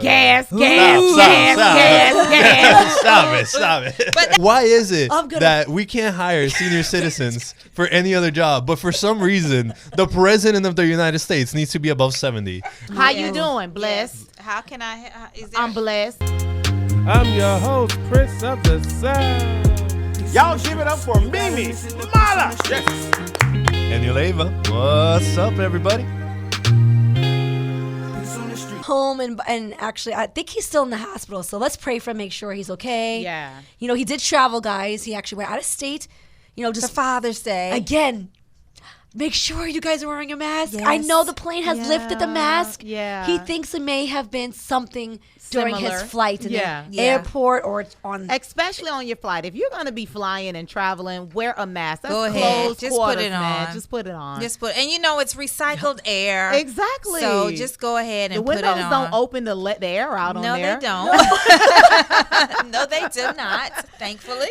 gas. Stop it. Why is it that we can't hire senior citizens for any other job, but for some reason the president of the United States needs to be above 70? How you doing? Blessed. Yes. How can I? I'm blessed. I'm your host, Prince of the Sound. Y'all give it up for Mimi Mala. Yes. And Yoleva. What's up, everybody? Home and actually I think he's still in the hospital, so let's pray for him, make sure he's okay. Yeah. You know, he did travel, guys. He actually went out of state, you know, just For Father's Day. again. Make sure you guys are wearing a mask. Yes. I know the plane has lifted the mask. Yeah. He thinks it may have been something during his Similar. flight in Yeah. the Yeah. airport or on. Especially on your flight. If you're going to be flying and traveling, wear a mask. That's Go ahead. closed Just put quarters, it man. on. Just put it on. And you know it's recycled air. Exactly. So just go ahead and the put it windows on. don't open to let the air out on No, there. they don't. No, they do not. Thankfully.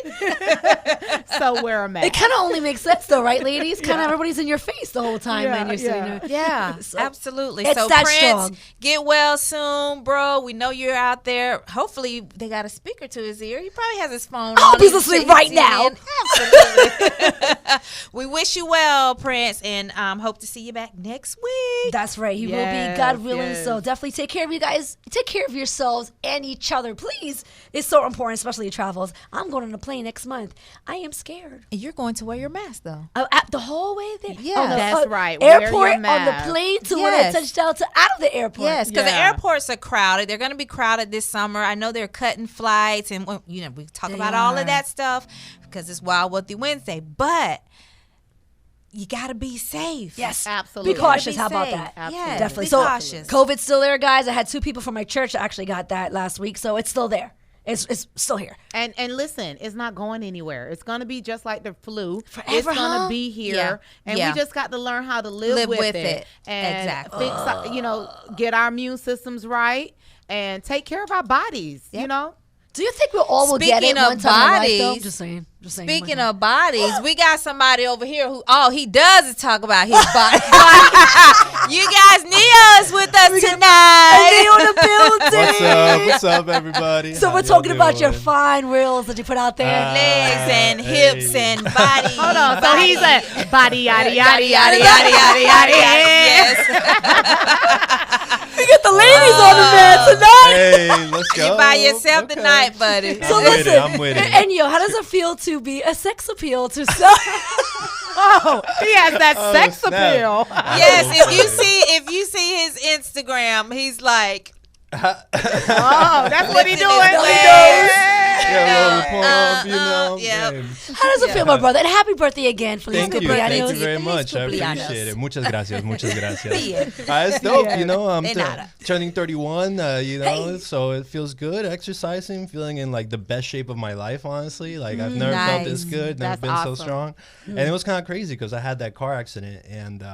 So wear a mask. It kind of only makes sense though, right, ladies? Kind of everybody's in your face the whole time, man. You're sitting there. Yeah, So, absolutely. it's So that Prince, strong. get well soon, bro. We know you're out there. Hopefully they got a speaker to his ear. He probably has his phone I on. hope he's listening right now. Absolutely. We wish you well, Prince, and hope to see you back next week. That's right. He will be, God willing. So definitely take care of you guys. Take care of yourselves and each other, please. It's so important, especially your travels. I'm going on a plane next month. I am scared. And you're going to wear your mask, though. At the whole way there. Yeah. On the, That's right. Wear Airport, your on the mask. plane to when I Yes. touched down to out of the airport. Yes, because the Yeah. airports are crowded. They're going to be crowded this summer. I know they're cutting flights, and well, you know we talk They about all are. of that stuff because it's Wild Wealthy Wednesday. But you got to be safe. Yes. Absolutely. Be cautious. Be How about safe. that? Absolutely. Yeah, Definitely. Be So cautious. COVID's still there, guys. I had 2 people from my church that actually got that last week. So it's still there. It's still here. And listen, it's not going anywhere. It's going to be just like the flu. Forever, it's going huh? to be here. Yeah. And Yeah. we just got to learn how to live with it. And Exactly. fix, get our immune systems right and take care of our bodies, you know? Do you think we all will get it Speaking of one time in life, though? bodies, Just saying. Speaking of bodies, we got somebody over here who all he does is talk about his body. You guys, Neo's with us tonight. on the building. What's up, everybody? So How we're y'all talking about your doing? fine reels that you put out there. Legs and Hey. hips and body. Hold on. So he's a body, yada, yada, yada, yada, yada, yada, yada, yada, yada, yada. yes. We got the ladies on the bed tonight. Hey, let's go. You by yourself Okay. tonight, buddy. So I'm with listen, it, I'm with it. and yo, how does it feel to be a sex appeal to some? Oh, he has that Oh, sex snap. appeal. Yes, if you see his Instagram, he's like Oh, that's what he lifting doing. his Yeah. legs. Yeah, roll pump, you know. yeah. babe. How does it feel, my brother? And happy birthday again, Feliz Thank you. cumpleaños. Thank you very Feliz much. I cumpleaños. appreciate it. Muchas gracias. Muchas gracias. Bien. It's dope, you know. I'm De nada. turning 31, you know, Hey. so it feels good. Exercising, feeling in like the best shape of my life, honestly. Like I've never felt this Nice. good, never That's been so awesome. strong. And it was kind of crazy because I had that car accident and,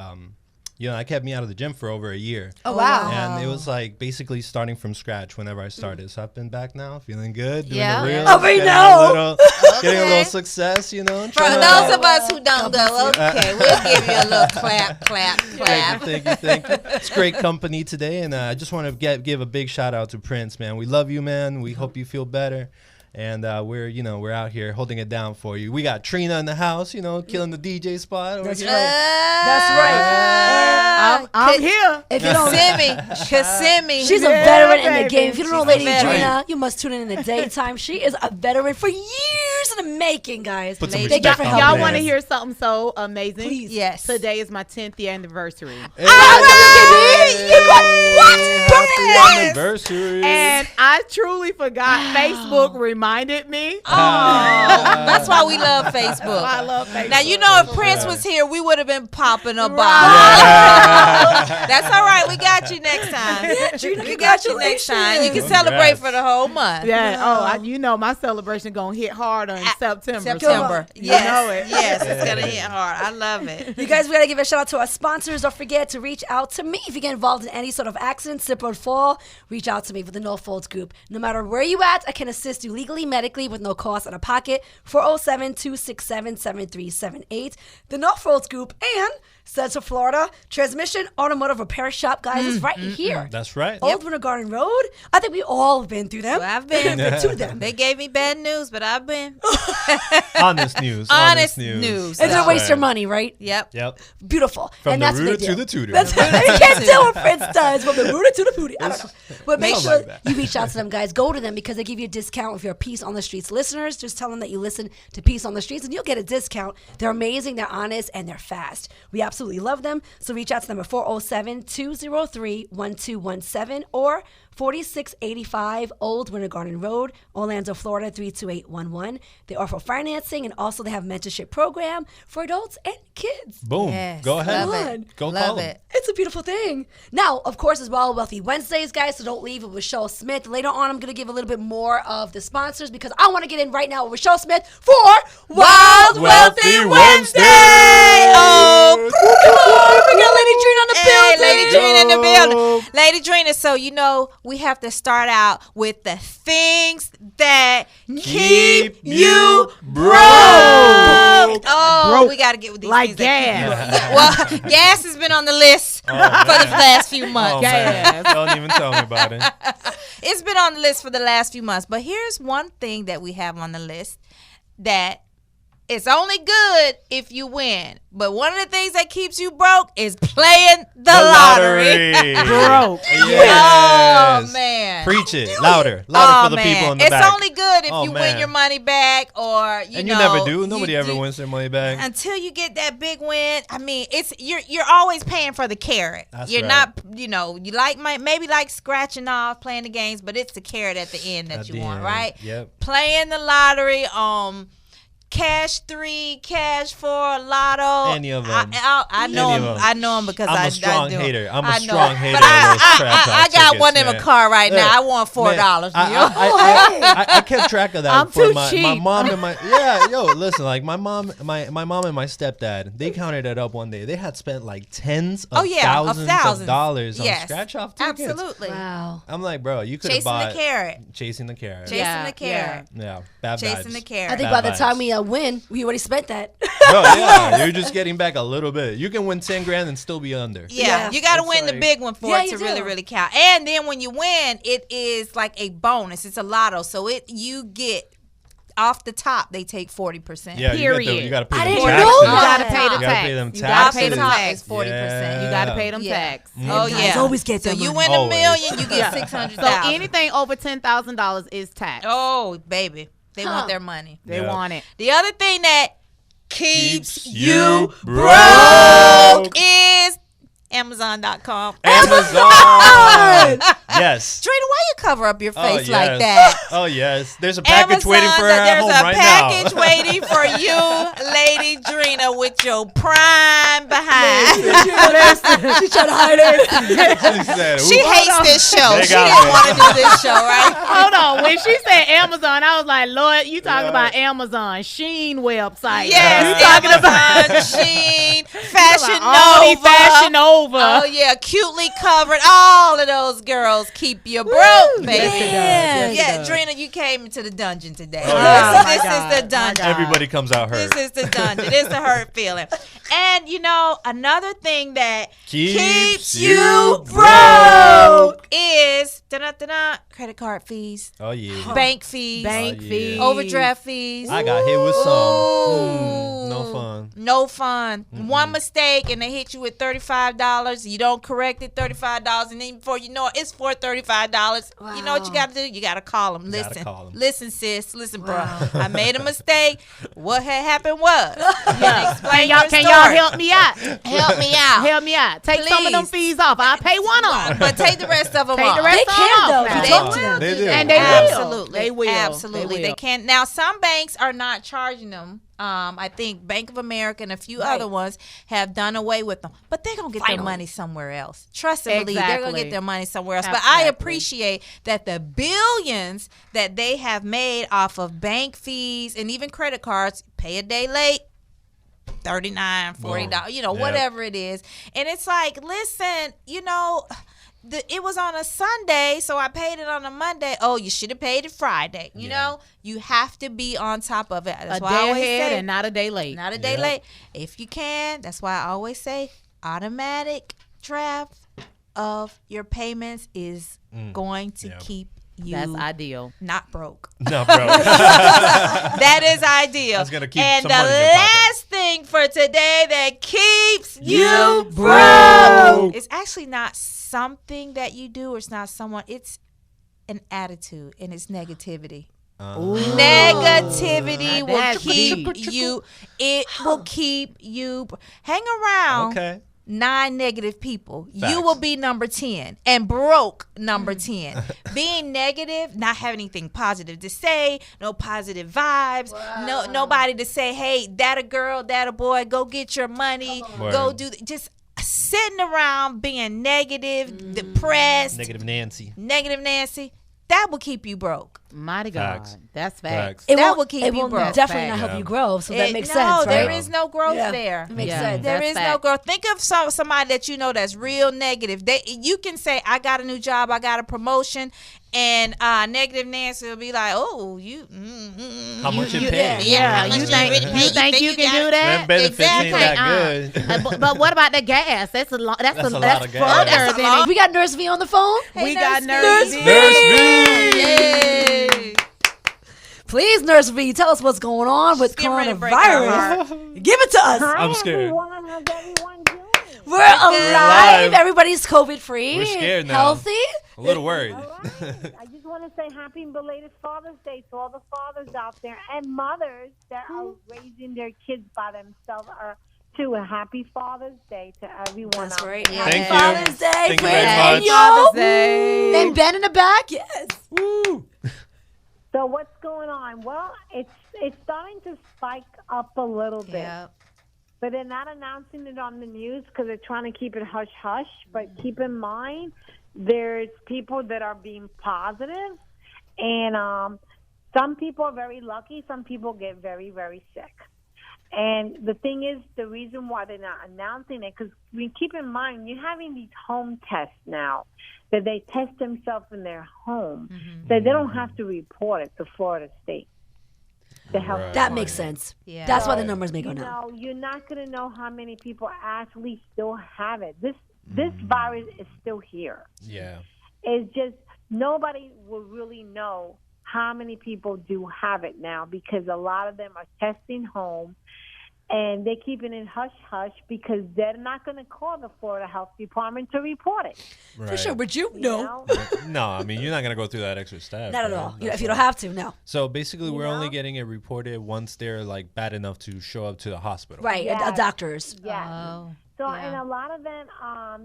you know, I kept me out of the gym for over a year. Oh wow. And it was like basically starting from scratch whenever I started. So I've been back now, feeling good, doing Yeah. the real, Oh, we getting know. getting a little success, you know. For trying to- those of us who don't go, okay, we'll give you a little clap. Thank you. It's great company today, and I just want to give a big shout out to Prince, man. We love you, man. We hope you feel better, and we're out here holding it down for you. We got Trina in the house, you know, killing the DJ spot. Over That's here. right. That's right. I'm here. If you don't, Kissimmee. she's a Yeah, veteran in the baby. game. If you don't know She's Lady a veteran. Drina, you must tune in the daytime. She is a veteran for years in the making, guys. Put some Lady- Thank you respect for on helping Y'all the want to name. hear something so amazing? Please. Yes. Today is my 10th year anniversary. Hey, Birthday happy anniversary. And I truly forgot. Facebook reminded me. That's why we love I Facebook. love Facebook. Now, you know, if Prince was here, we would have been popping a bottle. Yeah. That's all right. We got you next time. Trina, We got you next time. You can celebrate for the whole month. Yeah. You know my celebration gonna hit harder in September. September. You Yes. know it. Yes, it's going to hit hard. I love it. You guys, we gotta give a shout out to our sponsors. Don't forget to reach out to me if you get involved in any sort of accident, slip or fall. Reach out to me with the No Folds Group. No matter where you at, I can assist you legally. legally, medically, with no cost out of pocket. 407-267-7378. The Northfolds Group and Central Florida Transmission Automotive Repair Shop, guys, is right here. That's right. Old Winter Garden Road. I think we all have been through them. Well, I've been to them. They gave me bad news, but I've been Honest news. honest news. And don't waste your Right. money, right? Yep. Yep. Beautiful. From and the that's what they rooter to do. the tutor. That's what you can't tell what Prince does. From the rooter to the pootie. I don't know. But make Something sure like that. you reach out to them, guys. Go to them because they give you a discount if you're Peace on the Streets listeners. Just tell them that you listen to Peace on the Streets and you'll get a discount. They're amazing, they're honest, and they're fast. We absolutely love them. So reach out to them at 407-203-1217 or 4685 Old Winter Garden Road, Orlando, Florida 32811. They offer financing and also they have mentorship program for adults and kids. Boom. Yes. Go ahead. Love Come on. it. Go Love call 'em. it. It's a beautiful thing. Now, of course, as well, Wealthy Wednesdays, guys, so don't leave it with Rochelle Smith. Later on, I'm going to give a little bit more of the sponsors because I want to get in right now with Rochelle Smith for Wild Wealthy Wednesday. Oh, We got Lady Trina on the hey, building. Lady Drina in the building. Lady Drina, so you know we have to start out with the things that keep you broke. Oh, Broke we got to get with these like things that keep you gas. broke. Well, gas has been on the list for the last few months. Oh, man. Gas. Don't even tell me about it. It's been on the list for the last few months. But here's one thing that we have on the list that it's only good if you win. But one of the things that keeps you broke is playing the lottery. Broke. Yes. Oh, man. Preach it. Louder. Louder for the people in the it's back. only good if Oh, you win man. your money back or And know, you never do. Nobody you- ever you- wins their money back. until you get that big win. I mean, it's you're always paying for the carrot. That's you're right. not, you maybe like scratching off playing the games, but it's the carrot at the end that At you the want, end. right? Yep. Playing the lottery, Cash 3, Cash 4, Lotto. Any of them. I know Any them. of them. I know them because I'm a I strong do 'em. hater. I'm a I know. strong hater But of those trap I house got tickets, one in my man. car right now. Yeah. I want $4 from you. I kept track of that I'm for too my cheap. mom and my listen, like my mom and my stepdad, they counted it up one day. They had spent like tens of thousands of dollars on Yes. scratch off tickets. Absolutely. Wow. I'm like, bro, you could have Chasing bought the carrot. chasing the carrot. Chasing Yeah, the carrot. Yeah, bad Chasing vibes. the carrot. I think Bad by the vibes. time we win, we already spent that. Bro, yeah, you're just getting back a little bit. You can win 10 grand and still be under. Yeah, Yeah. you got to It's win the like- big one for Yeah, it to you really, do. really count. And then when you win, it is like a bonus. It's a lotto, so you get off the top. They take 40%. Yeah, Period. you got to pay I them didn't taxes. know You that. gotta pay the You gotta tax. pay them You gotta Off pay the them top tax. is 40%. You gotta pay them Yeah. tax. Oh Guys yeah, always get so their you money. win Always. $1 million, you get So 600,000. anything over $10,000 is tax. Oh baby, they Huh. want their money. They Yeah. want it. The other thing that keeps you broke. broke is Amazon.com. Amazon. Yes. Trina, why you cover up your face Oh, like yes. that? Oh yes. There's a package Amazon, waiting for her at there's home a right package now. waiting for you, Lady Drina, with your prime behind. She's trying to hide it. She said, She "Ooh." hates this show. They She got didn't me. want to do this show, right? Hold on. When she said Amazon, I was like, Lord, you talking Yeah. about Amazon, Sheen website. Yes, You talking about Amazon, Sheen, Fashion all these Nova. Fashion Nova. Oh yeah, cutely covered. All of those girls keep you broke, baby. Yes, it does. Yes, it Yeah, does. Drina, you came into the dungeon today. Oh, yeah. This God. is the dungeon. Everybody comes out hurt. This is the dungeon. It's the hurt feeling. And you know, another thing that keeps you broke is credit card fees, Oh yeah. bank fees, Bank Oh, yeah. fees. overdraft fees. I got hit with some. Ooh. No fun. No fun. One mistake and they hit you with $35. You don't correct it, $35, and then before you know it, it's for $35. You know what you Wow. got to do? You got to call them. Gotta Listen, call 'em. listen, sis. Listen, bro. Wow. I made a mistake. What had happened was, explain Can your y'all story. help me out? Help me out. Help me out. Take some of them Please. fees off. I'll pay one off. But take the rest of them Take off. the rest They of can, them though, off. if now. you talk to them. They do. And they will. Absolutely. They will. Absolutely. They They will. can. Now, some banks are not charging them. I think Bank of America and a few other ones have done away with them. But they're going to get their money somewhere else. Trust and believe. They're going to Exactly. get their money somewhere else. But I Exactly. appreciate that the billions that they have made off of bank fees and even credit cards, pay a day late, $39, $40, Boom. you know, Yep. whatever it is. And it's like, listen, you know, it was on a Sunday, so I paid it on a Monday. Oh, you should have paid it Friday. You know, you have to be on top of it. That's A why I day always ahead say, and not a day late. not a day late. If you can, that's why I always say automatic draft of your payments is going to keep you That's ideal. not broke. No, bro. That is ideal. That's gonna keep and some the money in your pocket. last thing for today that keeps you You broke. It's actually not something that you do, or it's not someone. It's an attitude, and it's negativity. Negativity Now will that's keep deep. you. It will keep you. Hang around. Okay. 9 negative people. Facts. You will be number 10 and broke number 10. Being negative, not having anything positive to say, no positive vibes, nobody to say, hey, that a girl, that a boy, go get your money, go Word. do just sitting around being negative, depressed, Negative Nancy. negative Nancy, that will keep you broke. Mighty God. Facts. That's facts. It That won't- will keep it you will broke. definitely not Yeah. help you grow. So that makes No, sense, right? there is no growth Yeah. there. It makes Yeah. sense. There That's is no fact. growth. Think of somebody that you know that's real negative. You can say, I got a new job, I got a promotion, and negative Nancy will be like, oh, you. How much you You- pay? Yeah, how you much think you you can do Them that? benefits ain't Exactly. that good. But what about the gas? That's a lot. That's That's a lot that's of gas. further That's a than lot. We got Nurse V on the phone. we got Nurse Nurse V. V. Nurse V. Yay. Please, Nurse V, tell us what's going on with getting ready to break our coronavirus. Give it to us. I'm scared. Everyone, how's everyone doing? We're alive. alive. Everybody's COVID free. We're scared now. Healthy. A little worried. All right. I just want to say happy belated Father's Day to all the fathers out there and mothers that are raising their kids by themselves. To a happy Father's Day to everyone That's out right. there. Happy Thank you. Father's Day, Thank you Prince. very And much. yo. Father's Day. And Ben in the back. Yes. Woo. So what's going on? Well, it's starting to spike up a little bit. Yeah. But they're not announcing it on the news because they're trying to keep it hush-hush. But keep in mind, there's people that are being positive, and some people are very lucky. Some people get very, very sick. And the thing is, the reason why they're not announcing it, because we keep in mind, you're having these home tests now, that they test themselves in their home, that they don't have to report it to Florida State. The health Right. That makes sense. Yeah. That's why the numbers may go you down. know, you're not going to know how many people actually still have it. This virus is still here. Yeah. It's just nobody will really know how many people do have it now because a lot of them are testing home and they're keeping it hush-hush because they're not going to call the Florida Health Department to report it. For sure. Would you? you No. know? No, I mean, you're not going to go through that extra step. Not at right? all. That's If you all. don't have to, no. So basically, we're only know? getting it reported once they're like bad enough to show up to the hospital. Right. Yes. Doctors. Yes. Oh. So, Yeah. and a lot of them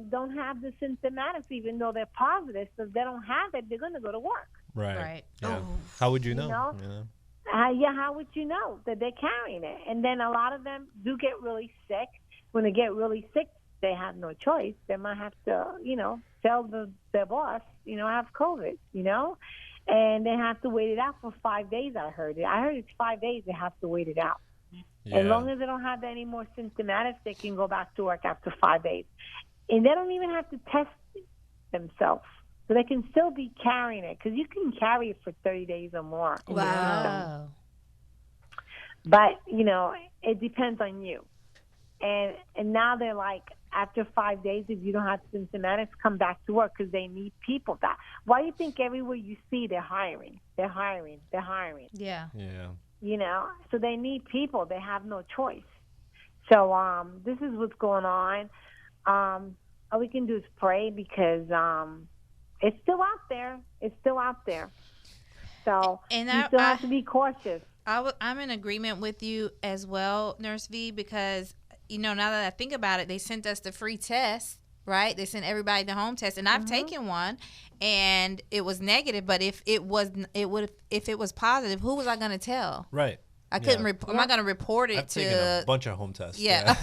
don't have the symptomatics, even though they're positive. So if they don't have it, they're going to go to work. Right. Right. Yeah. How would you know? know? You know? How would you know that they're carrying it? And then a lot of them do get really sick. When they get really sick, they have no choice. They might have to, tell their boss, I have COVID, and they have to wait it out for 5 days. I heard it's 5 days. They have to wait it out. Yeah. As long as they don't have any more symptomatics, they can go back to work after 5 days. And they don't even have to test themselves. So they can still be carrying it because you can carry it for 30 days or more. Wow. But, it depends on you. And now they're like, after 5 days, if you don't have symptomatics, come back to work because they need people. Why do you think everywhere you see they're hiring? They're hiring. They're hiring. Yeah. Yeah. So they need people. They have no choice. So this is what's going on. All we can do is pray because it's still out there. It's still out there. So And you still have to be cautious. I'm in agreement with you as well, Nurse V, because, now that I think about it, they sent us the free test, right? They sent everybody the home test, and I've taken one, and it was negative. But if it was positive, who was I going to tell? Right. I couldn't. I'm not going to report it I've taken a to. bunch of home tests. Yeah.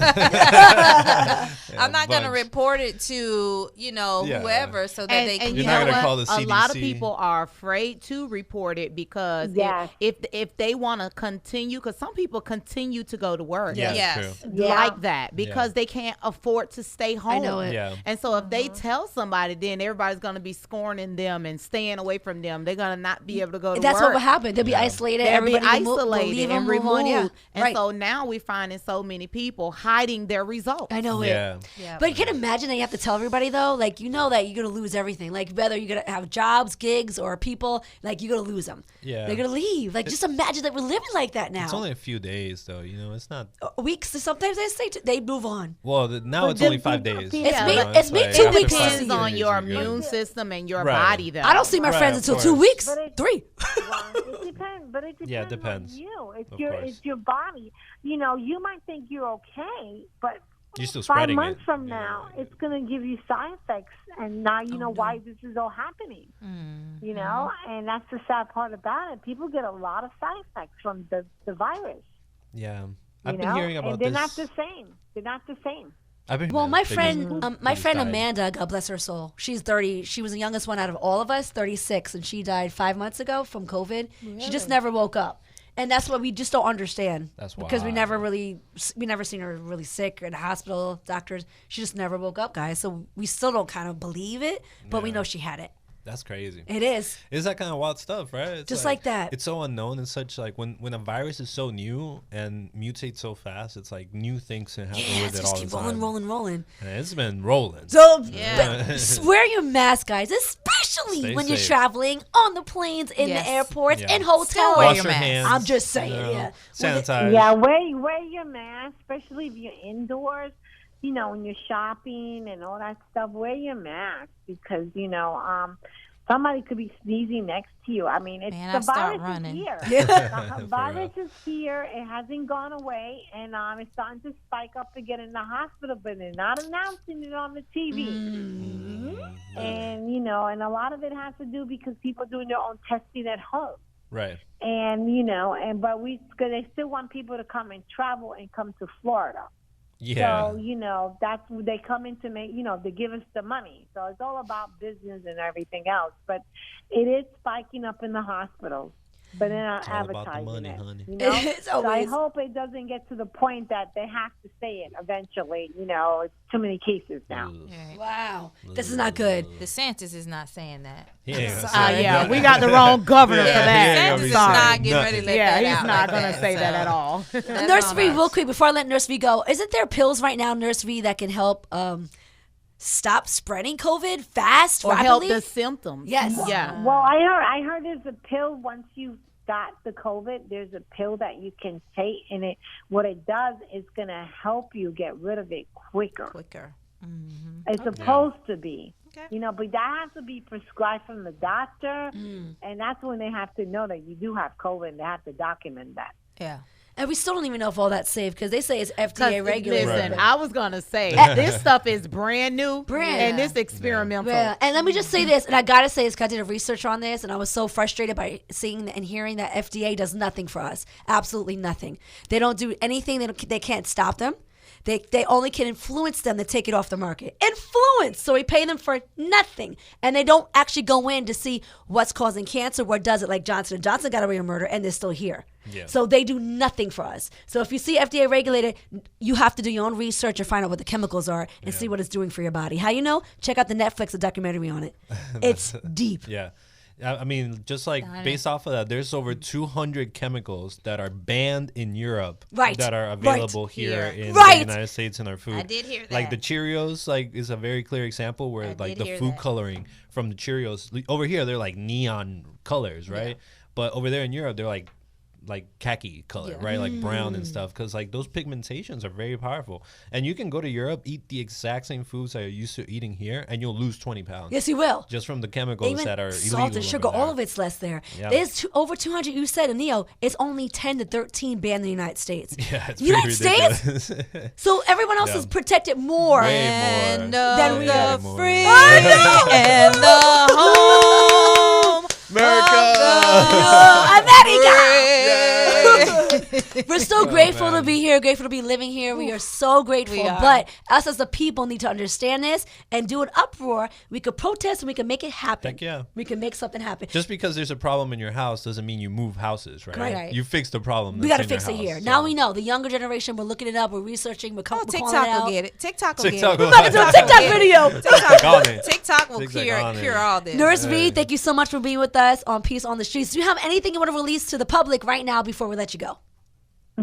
I'm not going to bunch. report it to whoever so that they can. And You're you not know gonna what? call the A lot of CDC. people are afraid to report it because Yes. if they want to continue, because some people continue to go to work. Yeah, Yes. it's true. Yeah. Like that because they can't afford to stay home. know it. Yeah. And so if they tell somebody, then everybody's going to be scorning them and staying away from them. They're going to not be able to go to That's work. what will happen. They'll be isolated. They'll be Everybody will isolated leave and move on. removed. Yeah. And Right. so now we're finding so many people hiding their results. I know Yeah. it. Yeah. But you can imagine that you have to tell everybody though, like you know that you're gonna lose everything. Like whether you're gonna have jobs, gigs, or people, like you're gonna lose them. Yeah. They're gonna leave. Like just imagine that we're living like that now. It's only a few days, though. You know, it's not. Weeks. Sometimes they say they move on. Well, now it's only 5 days. It's me- You know, it's me like 2 after weeks. 5 Depends on days, your you're good. immune system and your Right. body, though. I don't see my Right, friends of until 2 course. weeks, But it- 3. It depends, but it depends Yeah, it depends. on you. Of course. It's your body. You know, you might think you're okay, but You're still 5 spreading months it. from Yeah. now, it's going to give you side effects, and now you know why this is all happening. You know, and that's the sad part about it. People get a lot of side effects from the virus. Yeah. You I've been know? hearing about and they're this. not the same. They're not the same. I've been, Well, yeah, my they friend, just- my they just friend died. Amanda, God bless her soul. She's 30. She was the youngest one out of all of us, 36, and she died 5 months ago from COVID. She just never woke up, and that's what we just don't understand. That's because we wild. never seen her really sick or in the hospital, doctors. She just never woke up, guys. So we still don't kind of believe it, but we Yeah. know she had it. That's crazy. It is. It's that kind of wild stuff, right? It's Just like that. It's so unknown and such. Like when a virus is so new and mutates so fast, it's like new things can happen Yeah, with it's it just all keep the rolling, time. rolling. And it's been rolling. So Yeah. wear your mask, guys, especially Stay when you're safe. traveling on the planes, in Yes. the airports, Yeah. in hotels. Still wear Wash your your mask. hands. I'm just saying, you know, yeah. Sanitize. Yeah, wear your mask, especially if you're indoors. You know, when you're shopping and all that stuff, wear your mask because somebody could be sneezing next to you. I mean, it's Man, the I start virus running. is here. Yeah. The virus is here. It hasn't gone away, and it's starting to spike up again in the hospital. But they're not announcing it on the TV. And and a lot of it has to do because people are doing their own testing at home. Right. And but they still want people to come and travel and come to Florida. Yeah. So, that's what they come in to make, they give us the money. So it's all about business and everything else. But it is spiking up in the hospitals. But they're not all about the advertising money, it. honey. It's So I always. hope it doesn't get to the point that they have to say it eventually. It's too many cases now. Right. Wow, this is not good. DeSantis is not saying that. Yeah, we got the wrong governor Yeah, for that. he ain't DeSantis gonna is be not saying getting ready to let Yeah, that he's out not like going to that, say that so. at all. That's Nurse all V, right. real quick, before I let Nurse V go, isn't there pills right now, Nurse V, that can help stop spreading COVID fast, Or help rapidly? the symptoms. Yes. Yeah. Well, I heard there's a pill once you got the COVID. There's a pill that you can take, and what it does is going to help you get rid of it quicker. Quicker. It's supposed to be. Okay. But that has to be prescribed from the doctor, and that's when they have to know that you do have COVID, and they have to document that. Yeah. And we still don't even know if all that's safe because they say it's 'Cause, FDA regulated. Listen, Right. I was going to say, this stuff is brand new and this experimental. Yeah, and let me just say this, and I gotta say this because I did research on this, and I was so frustrated by seeing and hearing that FDA does nothing for us, absolutely nothing. They don't do anything. They can't stop them. They only can influence them to take it off the market. Influence. So we pay them for nothing, and they don't actually go in to see what's causing cancer, what does it. Like Johnson & Johnson got away with murder, and they're still here. Yeah. So they do nothing for us. So if you see FDA regulated, you have to do your own research and find out what the chemicals are and see what it's doing for your body. How you know? Check out the Netflix documentary on it. It's deep. Yeah. I mean, just like based off of that, there's over 200 chemicals that are banned in Europe Right. that are Right. available here in Right. the United States in our food. I did hear Like the that. Cheerios, is a very clear example where I like did the hear food that. coloring from the Cheerios over here they're like neon colors, right? But over there in Europe they're like khaki color, right? Like brown and stuff, because like those pigmentations are very powerful. And you can go to Europe, eat the exact same foods that you're used to eating here, and you'll lose 20 pounds. Yes, you will. Just from the chemicals Even that are salt illegal and sugar, over all there. of it's less there. Yeah. There's over 200. You said, Neo, it's only 10 to 13 banned in the United States. Yeah, it's United pretty States? ridiculous. So everyone else Yeah. is protected more. Way And more. Than we the are. more. free and the home America! America! free. We're so grateful to be here, grateful to be living here. We are so grateful. We are. But us as the people need to understand this and do an uproar. We could protest and we can make it happen. Heck yeah. We can make something happen. Just because there's a problem in your house doesn't mean you move houses, right? Right. You fix the problem. We got got to fix it here. Now we know. The younger generation, we're looking it up. We're researching. We're Oh, calling it TikTok out. will get it. TikTok will TikTok get will- it. We're about to do a TikTok video. TikTok on it. TikTok will TikTok cure on it. all this. Nurse V, thank you so much for being with us on Peace on the Streets. Do you have anything you want to release to the public right now before we let you go?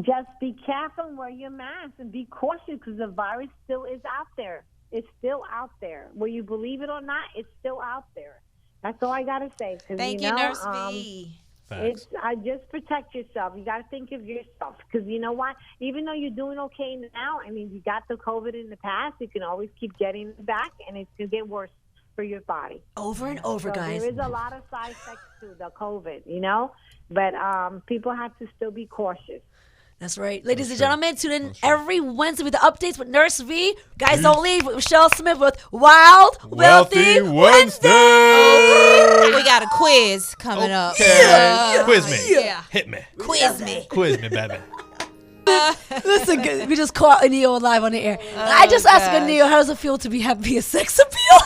Just be careful and wear your mask and be cautious because the virus still is out there. It's still out there. Whether you believe it or not, it's still out there. That's all I got to say. Thank you, Nurse V. Facts. Just protect yourself. You got to think of yourself because you know what? Even though you're doing okay now, I mean, you got the COVID in the past. You can always keep getting it back, and it's going to get worse for your body. Over and over, So guys. there is a lot of side effects to the COVID, but people have to still be cautious. That's right. Ladies and gentlemen, tune in every Wednesday with the updates with Nurse V. Guys, don't leave with Michelle Smith with Wild Wealthy Wednesday. We got a quiz coming up. Okay. Quiz me. Yeah. Hit me. Quiz me. Quiz me, baby. Listen, we just caught Anil live on the air. I just asked Anil, how does it feel to be happy a sex appeal?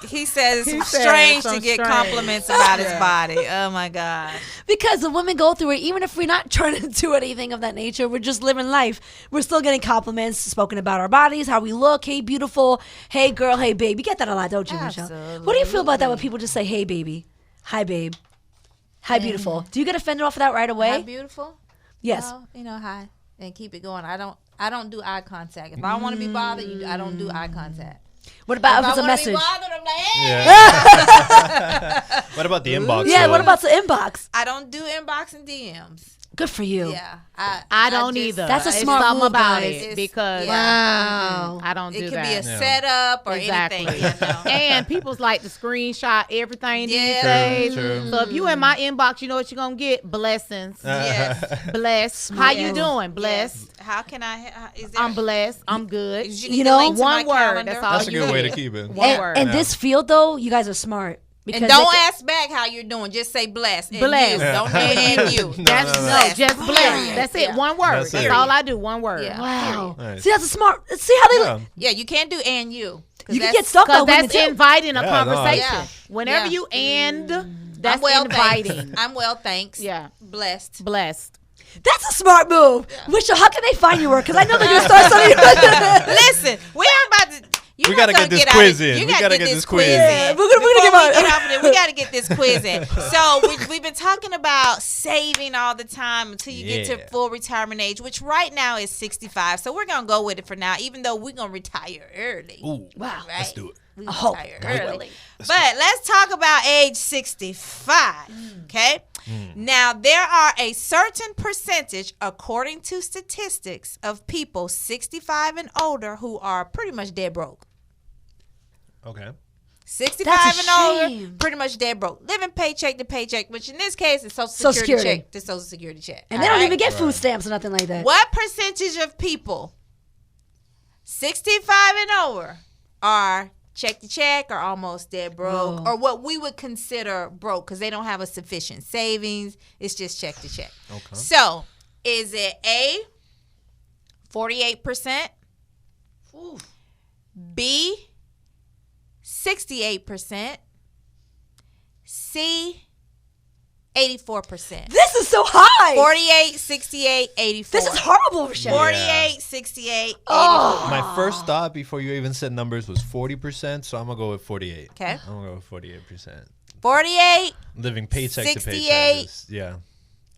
He says He it's said strange some to get strange. compliments about his body. Oh my God. Because the women go through it, even if we're not trying to do anything of that nature, we're just living life. We're still getting compliments spoken about our bodies, how we look. Hey, beautiful. Hey, girl. Hey, babe. You get that a lot, don't you, Michelle? What do you feel about that when people just say, hey, baby? Hi, babe. Hi, beautiful. Do you get offended off of that right away? Hi, beautiful. Yes. No, hi, and keep it going. I don't do eye contact. If I want to be bothered, I don't do eye contact. What about if If it's I a want to be message? bothered, I'm like, hey. Yeah. What about the inbox? Yeah, though? what about the inbox? I don't do inbox and DMs. Good for you. Yeah, I don't just- either. That's a It's smart something move, about guys. it because Yeah. I don't do It could that. be a setup or Exactly. anything. And people's like to screenshot everything these Yeah. days. True. So if you in my inbox, you know what you're gonna get? Blessings. Yes. Blessed. How you doing? Blessed. Yes. How can I? Is there? I'm blessed. I'm good. You know, link to my one word, calendar? that's all That's a you good way to get. keep it. One word. And this field, though, you guys are smart. And don't ask back how you're doing. Just say blessed. And Blessed. You. Don't do and you. No, That's no, no. no, just blessed. Period. That's it. Yeah. One word. That's That's, it. all I do. One word. Yeah. Wow. Nice. See, that's a smart. See how they Yeah. look. Yeah, you can't do and you. 'Cause You can that's- get stuck Because on women that's too. inviting a Yeah, no, conversation. Yeah. Whenever Yeah. you end, that's I'm well, inviting. thanks. I'm well, thanks. Yeah. Blessed. Blessed. That's a smart move. Michelle, how can they find your work? Because I know they're going to start something. Listen, we are about to. We gotta get this quiz in. We gotta get this quiz in. Yeah, we're gonna Before get we on- get off of it, we gotta get this quiz in. So we've been talking about saving all the time until you get Yeah. to full retirement age, which right now is 65. So we're gonna go with it for now, even though we're gonna retire early. Ooh, Wow. Right? let's do it. We I hope. retire God early. willing. But let's talk about age 65. Okay. Now, there are a certain percentage, according to statistics, of people 65 and older who are pretty much dead broke. Okay. 65 That's a and older, shame. pretty much dead broke. Living paycheck to paycheck, which in this case is Social Social Security Security. check to Social Security check. And they don't All even right? get food stamps or nothing like that. What percentage of people 65 and over are check to check or almost dead broke or what we would consider broke because they don't have a sufficient savings? It's just check to check. Okay. So is it A, 48%, B, 68%, C, 84%? This is so high. 48, 68, 84. This is horrible, Michelle. 48, 68, 84. My first thought before you even said numbers was 40%, so I'm gonna go with 48. Okay. I'm gonna go with 48%. 48, Living paycheck to 68. paycheck. Yeah,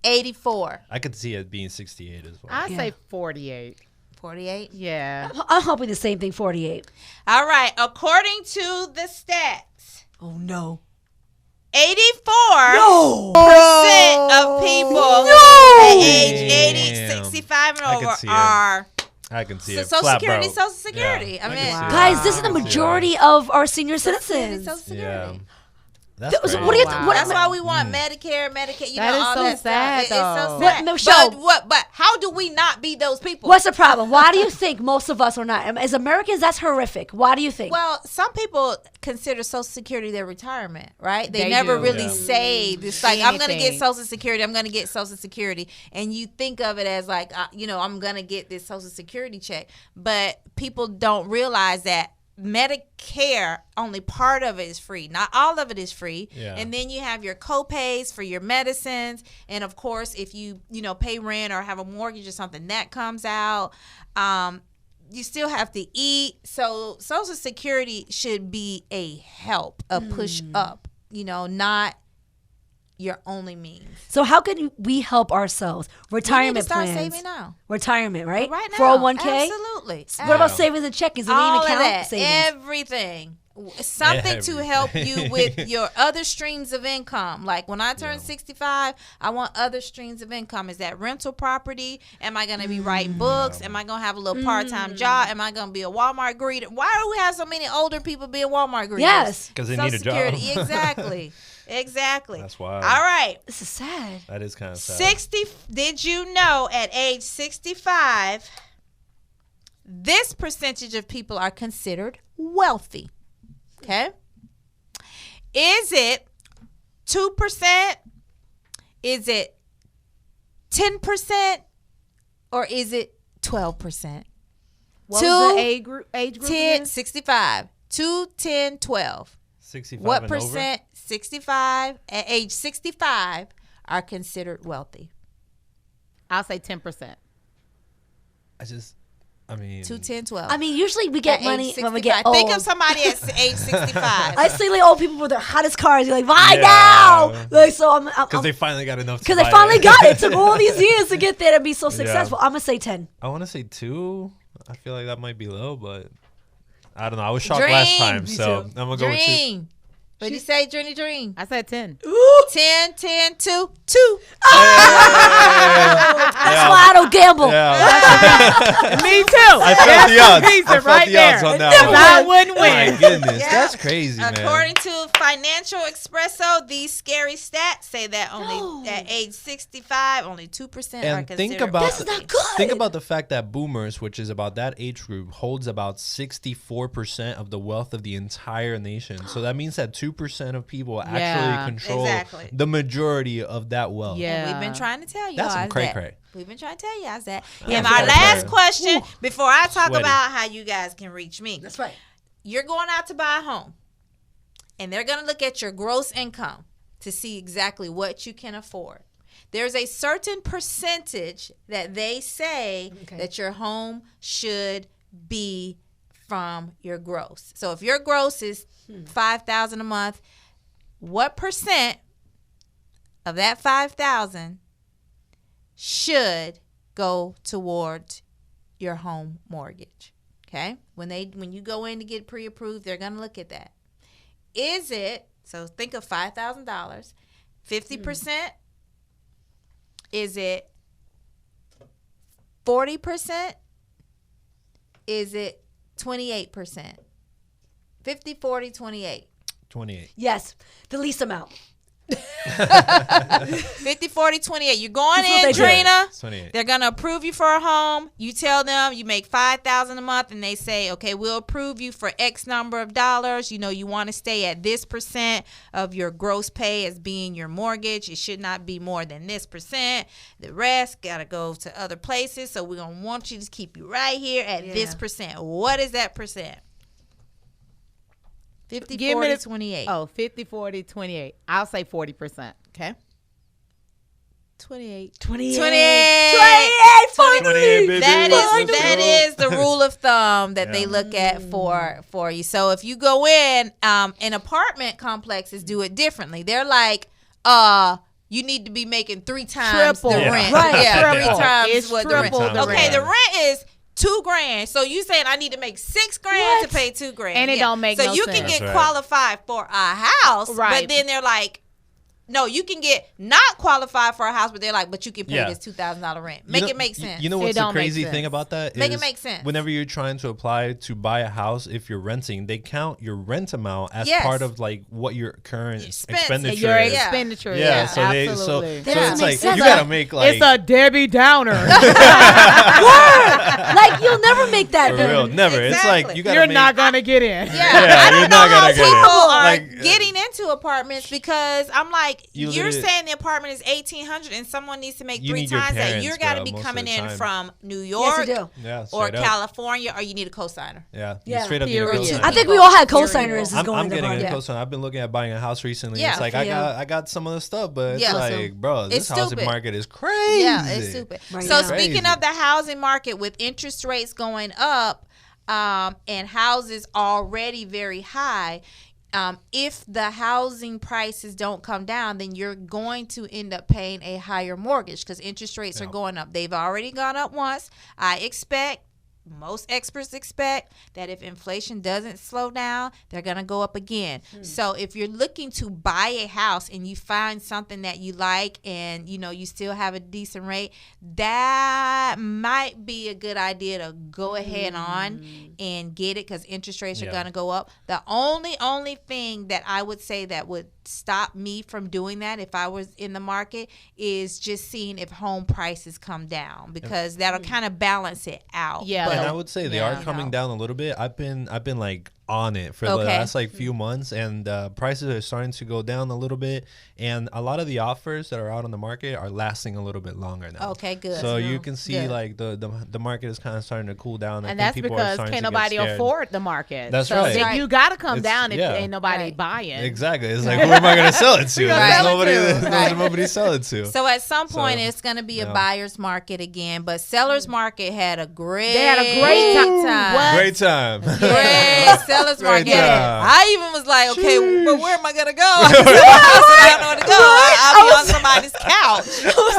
84. I could see it being 68 as well. I say 48. 48. Yeah. I'm hoping the same thing, 48. All right. According to the stats, Oh, no. 84% of people at age 80, Damn. 65 and I can over see it. are I can see it. Social Flat Security, broke. Social Security. Yeah, I mean, can see it. Guys, this is the I can see it. majority of our senior Social citizens. Security. Yeah. That's So crazy. what do you? Wow. What, That's why we want Medicare, Medicaid. You That know, is all so that sad, stuff. It's so though. sad. What- Michelle- But how do we not be those people? What's the problem? Why do you think most of us are not? As Americans, that's horrific. Why do you think? Well, some people consider Social Security their retirement, right? They They never do. really Yeah. saved. It's like, I'm going to get Anything. Social Security. I'm going to get Social Security. And you think of it as like, I'm going to get this Social Security check. But people don't realize that Medicare, only part of it is free. Not all of it is free. Yeah. And then you have your co-pays for your medicines. And of course, if you pay rent or have a mortgage or something, that comes out. You still have to eat. So Social Security should be a help, a push up, not your only means. So how can we help ourselves? We need to Retirement start plans. saving now. Retirement, right? Right now. 401k. Absolutely. What about savings and checkings? Do they all even of count that? savings? Everything. Something to help you with your other streams of income. Like when I turn 65, I want other streams of income. Is that rental property? Am I going to be writing books? Am I going to have a little part-time job? Am I going to be a Walmart greeter? Why do we have so many older people being Walmart greeters? Yes. Because they Social need a job. Security. Exactly. Exactly. That's wild. All right. This is sad. That is kind of sad. 60. Did you know at age 65, this percentage of people are considered wealthy? Okay. Is it 2%? Is it 10%? Or is it 12%? What was the age group? 10, again? 65. 2, 10, 12. 65 What and percent 65 at age 65 are considered wealthy? I'll say 10%. I mean, 2, 10, 12. I mean, usually we get At money age when we 65. get old. Think of somebody at age 65. I see like old people with their hottest cars. You're like, why Yeah. now? Like, so I'm because they finally got enough. because I finally got it. It took all these years to get there to be so successful. I'm gonna say 10. I want to say 2. I feel like that might be low, but I don't know. I was shocked last Dream. time, Me so too. I'm gonna go with 2. Dream. What did you say, Dream? I said 10. 10, 10, 2, 2. That's why I don't gamble. Me too. I felt the odds. Reason I felt right the there. odds on that Because one. I wouldn't My win. goodness, Yeah. that's crazy, man. According to Financial Expresso, these scary stats say that only at age 65, only 2% are And considered think about This is not good. Think about the fact that boomers, which is about that age group, holds about 64% of the wealth of the entire nation. So that means that 2% of people actually Yeah, control exactly. the majority of that wealth. Yeah. And we've been trying to tell you That's some guys cray that. cray. We've been trying to tell you guys that. Yeah, And some our cray last cray. question, before I talk Sweaty. about how you guys can reach me. That's right. You're going out to buy a home, and they're going to look at your gross income to see exactly what you can afford. There's a certain percentage that they say that your home should be from your gross. So if your gross is $5,000 a month, what percent of that $5,000 should go toward your home mortgage? Okay? When you go in to get pre-approved, they're going to look at that. Is it, so think of $5,000, 50%? Is it 40%? Is it 28%? 50, 40, 28. 28. Yes, the least amount. 50, 40, 28. You're going That's what in, they do. Trina. 28. They're going to approve you for a home. You tell them you make $5,000 a month, and they say, okay, we'll approve you for X number of dollars. You want to stay at this percent of your gross pay as being your mortgage. It should not be more than this percent. The rest got to go to other places. So we're going to want you to keep you right here at this percent. What is that percent? 50, Give 40, me the- 28. Oh, 50, 40, 28. I'll say 40%. Okay. 28. 28. 28. 28, baby. That is the rule of thumb that they look at for you. So if you go in apartment complexes do it differently. They're like, you need to be making 3 times Triple. the Yeah. rent. Right, Yeah, triple. 3 times It's what the rent. triple the Okay, rent. the rent is $2,000. So you saying I need to make $6,000 to pay $2,000. And it don't make so no you sense. can get That's right. qualified for a house, Right. but then they're like, No, you can get not qualified for a house, but they're like, but you can pay Yeah. this $2,000 rent. Make it make sense. You know It what's the don't make crazy sense. thing about that? Make it is make sense. Whenever you're trying to apply to buy a house, if you're renting, they count your rent amount as Yes. part of like what your current Expense. expenditure Your is. Yeah. expenditure. Yeah, Yeah, so they absolutely. so That it's makes like sense. you gotta make like It's a Debbie Downer. Like you'll never make that. for then. real. Never. It's like Exactly. you gotta You're make, not gonna get in. Yeah, Yeah, I you're don't know not how gonna get people it. are Like, getting into apartments because I'm like, You you're literally- saying the apartment is $1,800 and someone needs to make You 3 need your times that. parents, You're got to bro, be most of coming the in time. from New Yes, York you do. yeah, or straight up. California, or you need a cosigner. Yeah, you Yeah. straight up need a Period. cosigner. I think we all had Period. co-signers. I'm getting a yeah. cosigner. I've been looking at buying a house recently. Yeah, It's like for you. I got some of the stuff, but it's Yeah. like, bro, this It's housing stupid. market is crazy. Yeah, it's stupid. Right So now. speaking Crazy. of the housing market, with interest rates going up and houses already very high, if the housing prices don't come down, then you're going to end up paying a higher mortgage because interest rates are going up. They've already gone up once. Most experts expect that if inflation doesn't slow down, they're going to go up again. So if you're looking to buy a house and you find something that you like and you still have a decent rate, that might be a good idea to go ahead on and get it because interest rates are Yeah. going to go up. The only thing that I would say that would stop me from doing that if I was in the market is just seeing if home prices come down because that'll kind of balance it out. Yeah, But And I would say they yeah. are coming down a little bit. I've been like on it for the Okay. last like few months, and prices are starting to go down a little bit. And a lot of the offers that are out on the market are lasting a little bit longer now. Okay, good. So you can see Good. like the market is kind of starting to cool down. I And think that's people are because starting can't to get nobody scared. afford the market. That's so right. then Right. you gotta come It's- down if yeah. ain't nobody Right. buying. Exactly. It's like, who am I going to sell it to? gonna There's sell it nobody. to? There's Right. nobody to sell it to. So at some point, So, it's going to be a yeah. buyer's market again. But seller's market had a great They had a great time. What? Great time. Great seller's Great market. time. I even was like, okay, but where am I going to go? I don't know where to go. I'll be on somebody's couch.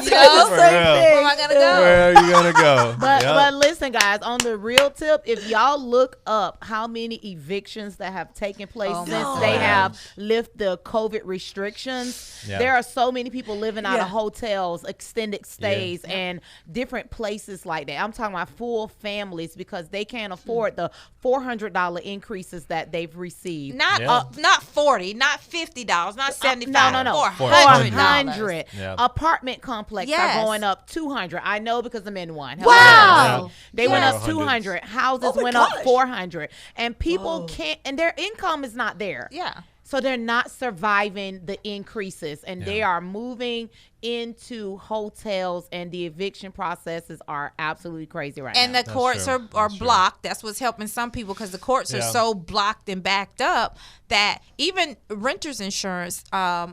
You know? For Where real. am I going to go? Where are you gonna go? But Yep. but listen, guys, on the real tip, if y'all look up how many evictions that have taken place Oh, since my they God. have lifted the COVID restrictions, Yeah. there are so many people living out Yeah. of hotels, extended stays, and different places like that. I'm talking about full families because they can't afford the $400 increases that they've received. Not Yeah. not $40, not $50, not $75. No. $400. $400. Yeah. Apartment complexes Yes. are going up $200. I know because I'm in one. Wow. They went Yes. up 200. Houses Oh my went gosh. up 400. And people can't, and their income is not there. Yeah. So they're not surviving the increases, and they are moving into hotels, and the eviction processes are absolutely crazy right And now. the courts true. are That's true. blocked. That's what's helping some people because the courts are Yeah. so blocked and backed up that even renters insurance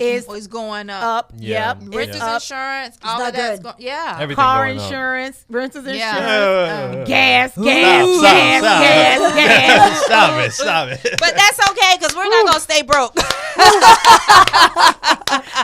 Is is going up. Up, Yeah. yep, Renters it's up. insurance, all not of that's good. going. Yeah. Everything Car going up. insurance, renters insurance, Yeah. gas, Stop, gas. Stop it. Stop it. But that's okay because we're not gonna stay broke.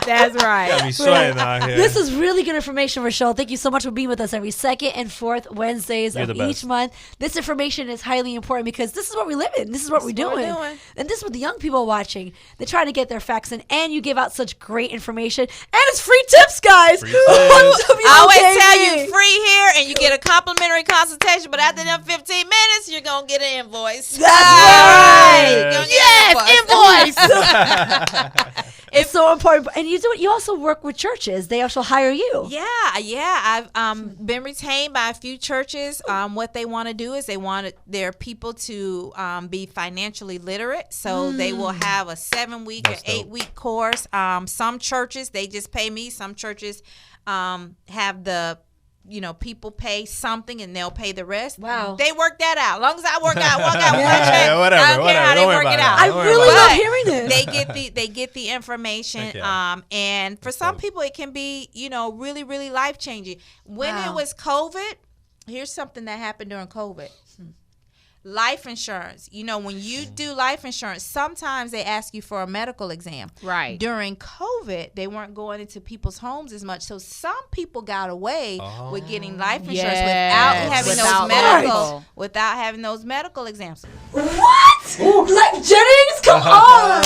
That's right. Got me sweating out here. This is really good information, Rochelle. Thank you so much for being with us every second and fourth Wednesdays You're of the best. each month. This information is highly important because this is what we live in. This is what we're what we're doing. doing. And this is what the young people are watching. They're trying to get their facts in, and you give out such great information. And it's free tips, guys. Free tips. I always tell you free here and you get a complimentary consultation, but after them 15 minutes, you're gonna get an invoice. That's right. You're gonna get an Invoice. It's so important. And you do it. You also work with churches. They also hire you. Yeah. I've been retained by a few churches. What they want to do is they want their people to be financially literate. So they will have a 7-week or That's dope. 8-week course. Some churches, they just pay me. Some churches have the people pay something and they'll pay the rest. Wow. They work that out. As long as I work out one Yeah. check, Yeah, whatever, I don't care how whatever. they Don't worry work it about out. it. I Don't worry really about love it. hearing this. they get the information Heck yeah. and for some dope. people it can be really really life changing. When Wow. it was COVID, here's something that happened during COVID. Life insurance. When you do life insurance, sometimes they ask you for a medical exam. Right. During COVID, they weren't going into people's homes as much. So some people got away with getting life insurance Yes, without having those medical exams. What? Like Jennings? Come on.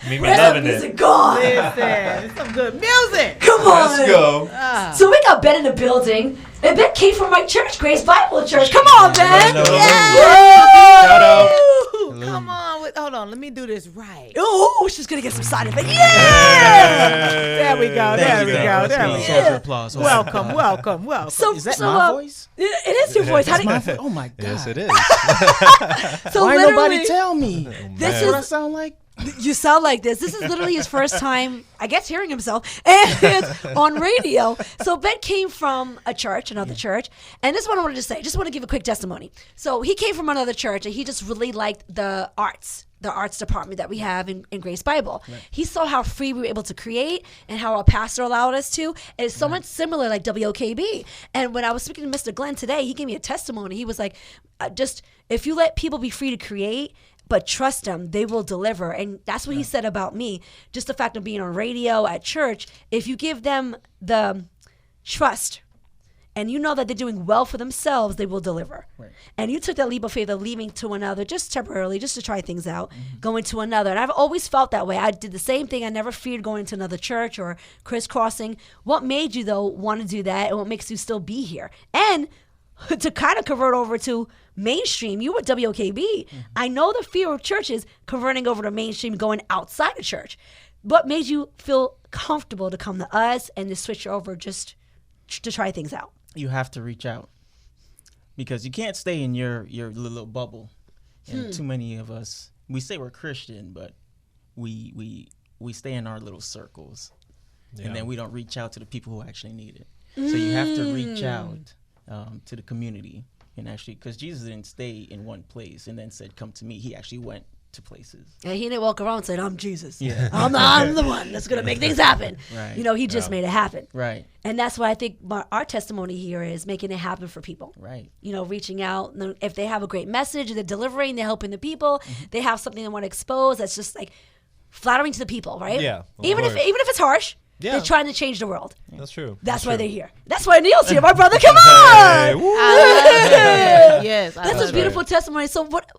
Made me Where's that loving music it. gone? Listen, some good music. Come on. Let's go. So we got Ben in the building. And Ben came from my church, Grace Bible Church. Come on, Ben. Hello. Yeah. Shout out. Ooh, come on. Hold on. Let me do this right. Oh, she's going to get some side effect. Yeah. There we go. There we go. There we go. Yeah. Applause. Welcome, welcome, welcome. So, Is that so, my voice? It is your voice. How do you, Oh my God. Yes, it is. so Why literally, nobody tell me? this What I is sound like? you sound like this. This is literally his first time, I guess, hearing himself and on radio. So Ben came from a church, another church, and this is what I wanted to say. Just want to give a quick testimony. So he came from another church, and he just really liked the arts department that we have in Grace Bible. Right. He saw how free we were able to create and how our pastor allowed us to. And it's so much similar like WOKB. And when I was speaking to Mr. Glenn today, he gave me a testimony. He was like, just if you let people be free to create, but trust them, they will deliver. And that's what he said about me. Just the fact of being on radio, at church, if you give them the trust and you know that they're doing well for themselves, they will deliver. Right. And you took that leap of faith of leaving to another just temporarily, just to try things out, going to another. And I've always felt that way. I did the same thing. I never feared going to another church or crisscrossing. What made you, though, want to do that, and what makes you still be here? And to kind of convert over to mainstream, you were WOKB. I know the fear of churches converting over to mainstream, going outside of church. What made you feel comfortable to come to us and to switch over just to try things out? You have to reach out because you can't stay in your little bubble. And too many of us, we say we're Christian, but we stay in our little circles, and then we don't reach out to the people who actually need it. So you have to reach out to the community, and actually, because Jesus didn't stay in one place and then said, "Come to me." He actually went to places. And he didn't walk around and say, "I'm Jesus. Yeah. I'm the one that's going to make things happen." Right. You know, he just made it happen. Right. And that's why I think our testimony here is making it happen for people. Right. You know, reaching out. If they have a great message, they're delivering, they're helping the people, they have something they want to expose that's just like flattering to the people, right? Yeah, of Even if course. it's harsh, Yeah. they're trying to change the world. That's true. That's why true. they're here. That's why Neil's here, my brother. Come on. Woo. Yes, I That's love a beautiful testimony. So what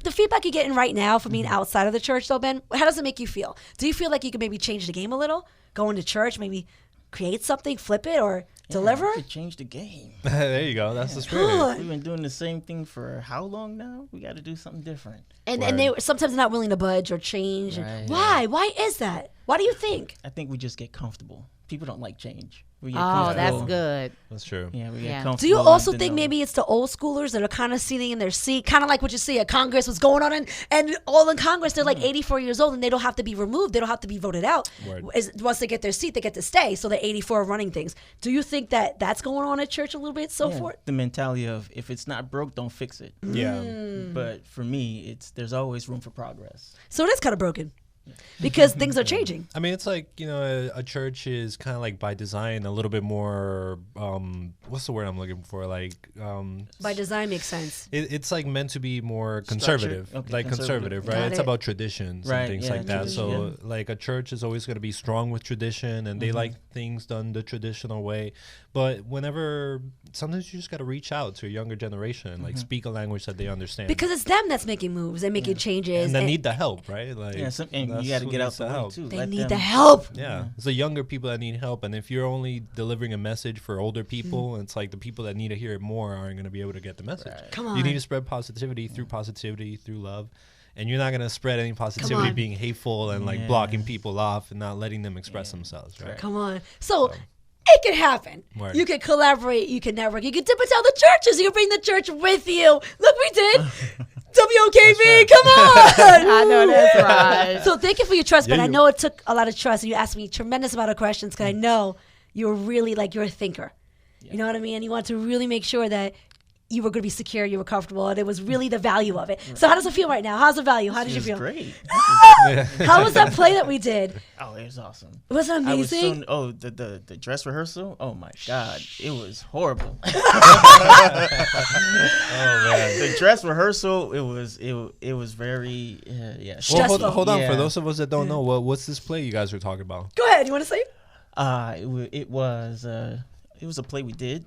the feedback you're getting right now from being outside of the church though, Ben, how does it make you feel? Do you feel like you could maybe change the game a little? Go into church, maybe create something, flip it, or deliver? We could change the game. There you go. That's the spirit. Good. We've been doing the same thing for how long now? We got to do something different. And they sometimes not willing to budge or change. Right. Why? Why is that? Why do you think? I think we just get comfortable. People don't like change. We get Oh, that's comfortable. good. That's true. Yeah, we get Yeah. comfortable. Do you in also the think known. maybe it's the old schoolers that are kind of sitting in their seat, kind of like what you see at Congress, what's going on, and all in Congress, they're like 84 years old and they don't have to be removed. They don't have to be voted out. Word. Once they get their seat, they get to stay. So they're 84 running things. Do you think that that's going on at church a little bit, so Yeah, forth? the mentality of if it's not broke, don't fix it. Yeah. But for me, there's always room for progress. So it is kind of broken because things are changing. I mean, it's like, you know, a church is kind of like by design a little bit more, what's the word I'm looking for? Like, By design makes sense. it's like meant to be more conservative, Structured. Okay, like conservative. conservative, right? Got It's it. about traditions Right, and things yeah, like that. tradition, So, like, a church is always going to be strong with tradition, and they like things done the traditional way. But sometimes you just got to reach out to a younger generation and like speak a language that they understand. Because it's them that's making moves and making changes. and they need the help, right? Like, Yeah, and that's you got to who get out needs the way help. too. they Let need them- the help. Yeah, it's the younger people that need help, and if you're only delivering a message for older people, it's like the people that need to hear it more aren't going to be able to get the message. Come on. You need to spread positivity, through love, and you're not going to spread any positivity on. being hateful and like blocking people off and not letting them express themselves, right? Come on. So it can happen. Word. You can collaborate. You can network. You can dip and tell the churches. You can bring the church with you. Look, we did. WOKB, come on. I know that's right. So thank you for your trust, but Yeah, I you- know it took a lot of trust. And you asked me a tremendous amount of questions because I know you're really you're a thinker. You know what I mean? And you want to really make sure that you were going to be secure, you were comfortable, and it was really the value of it. So how does it feel right now? How's the value? How did you It was feel? great. How was that play that we did? Oh, it was awesome. Was it I was amazing? the dress rehearsal. Oh my God, it was horrible. The dress rehearsal. It was very yeah. Well, Stressful. hold on. Yeah. For those of us that don't know, what's this play you guys were talking about? Go ahead. You want to say? It was a play we did.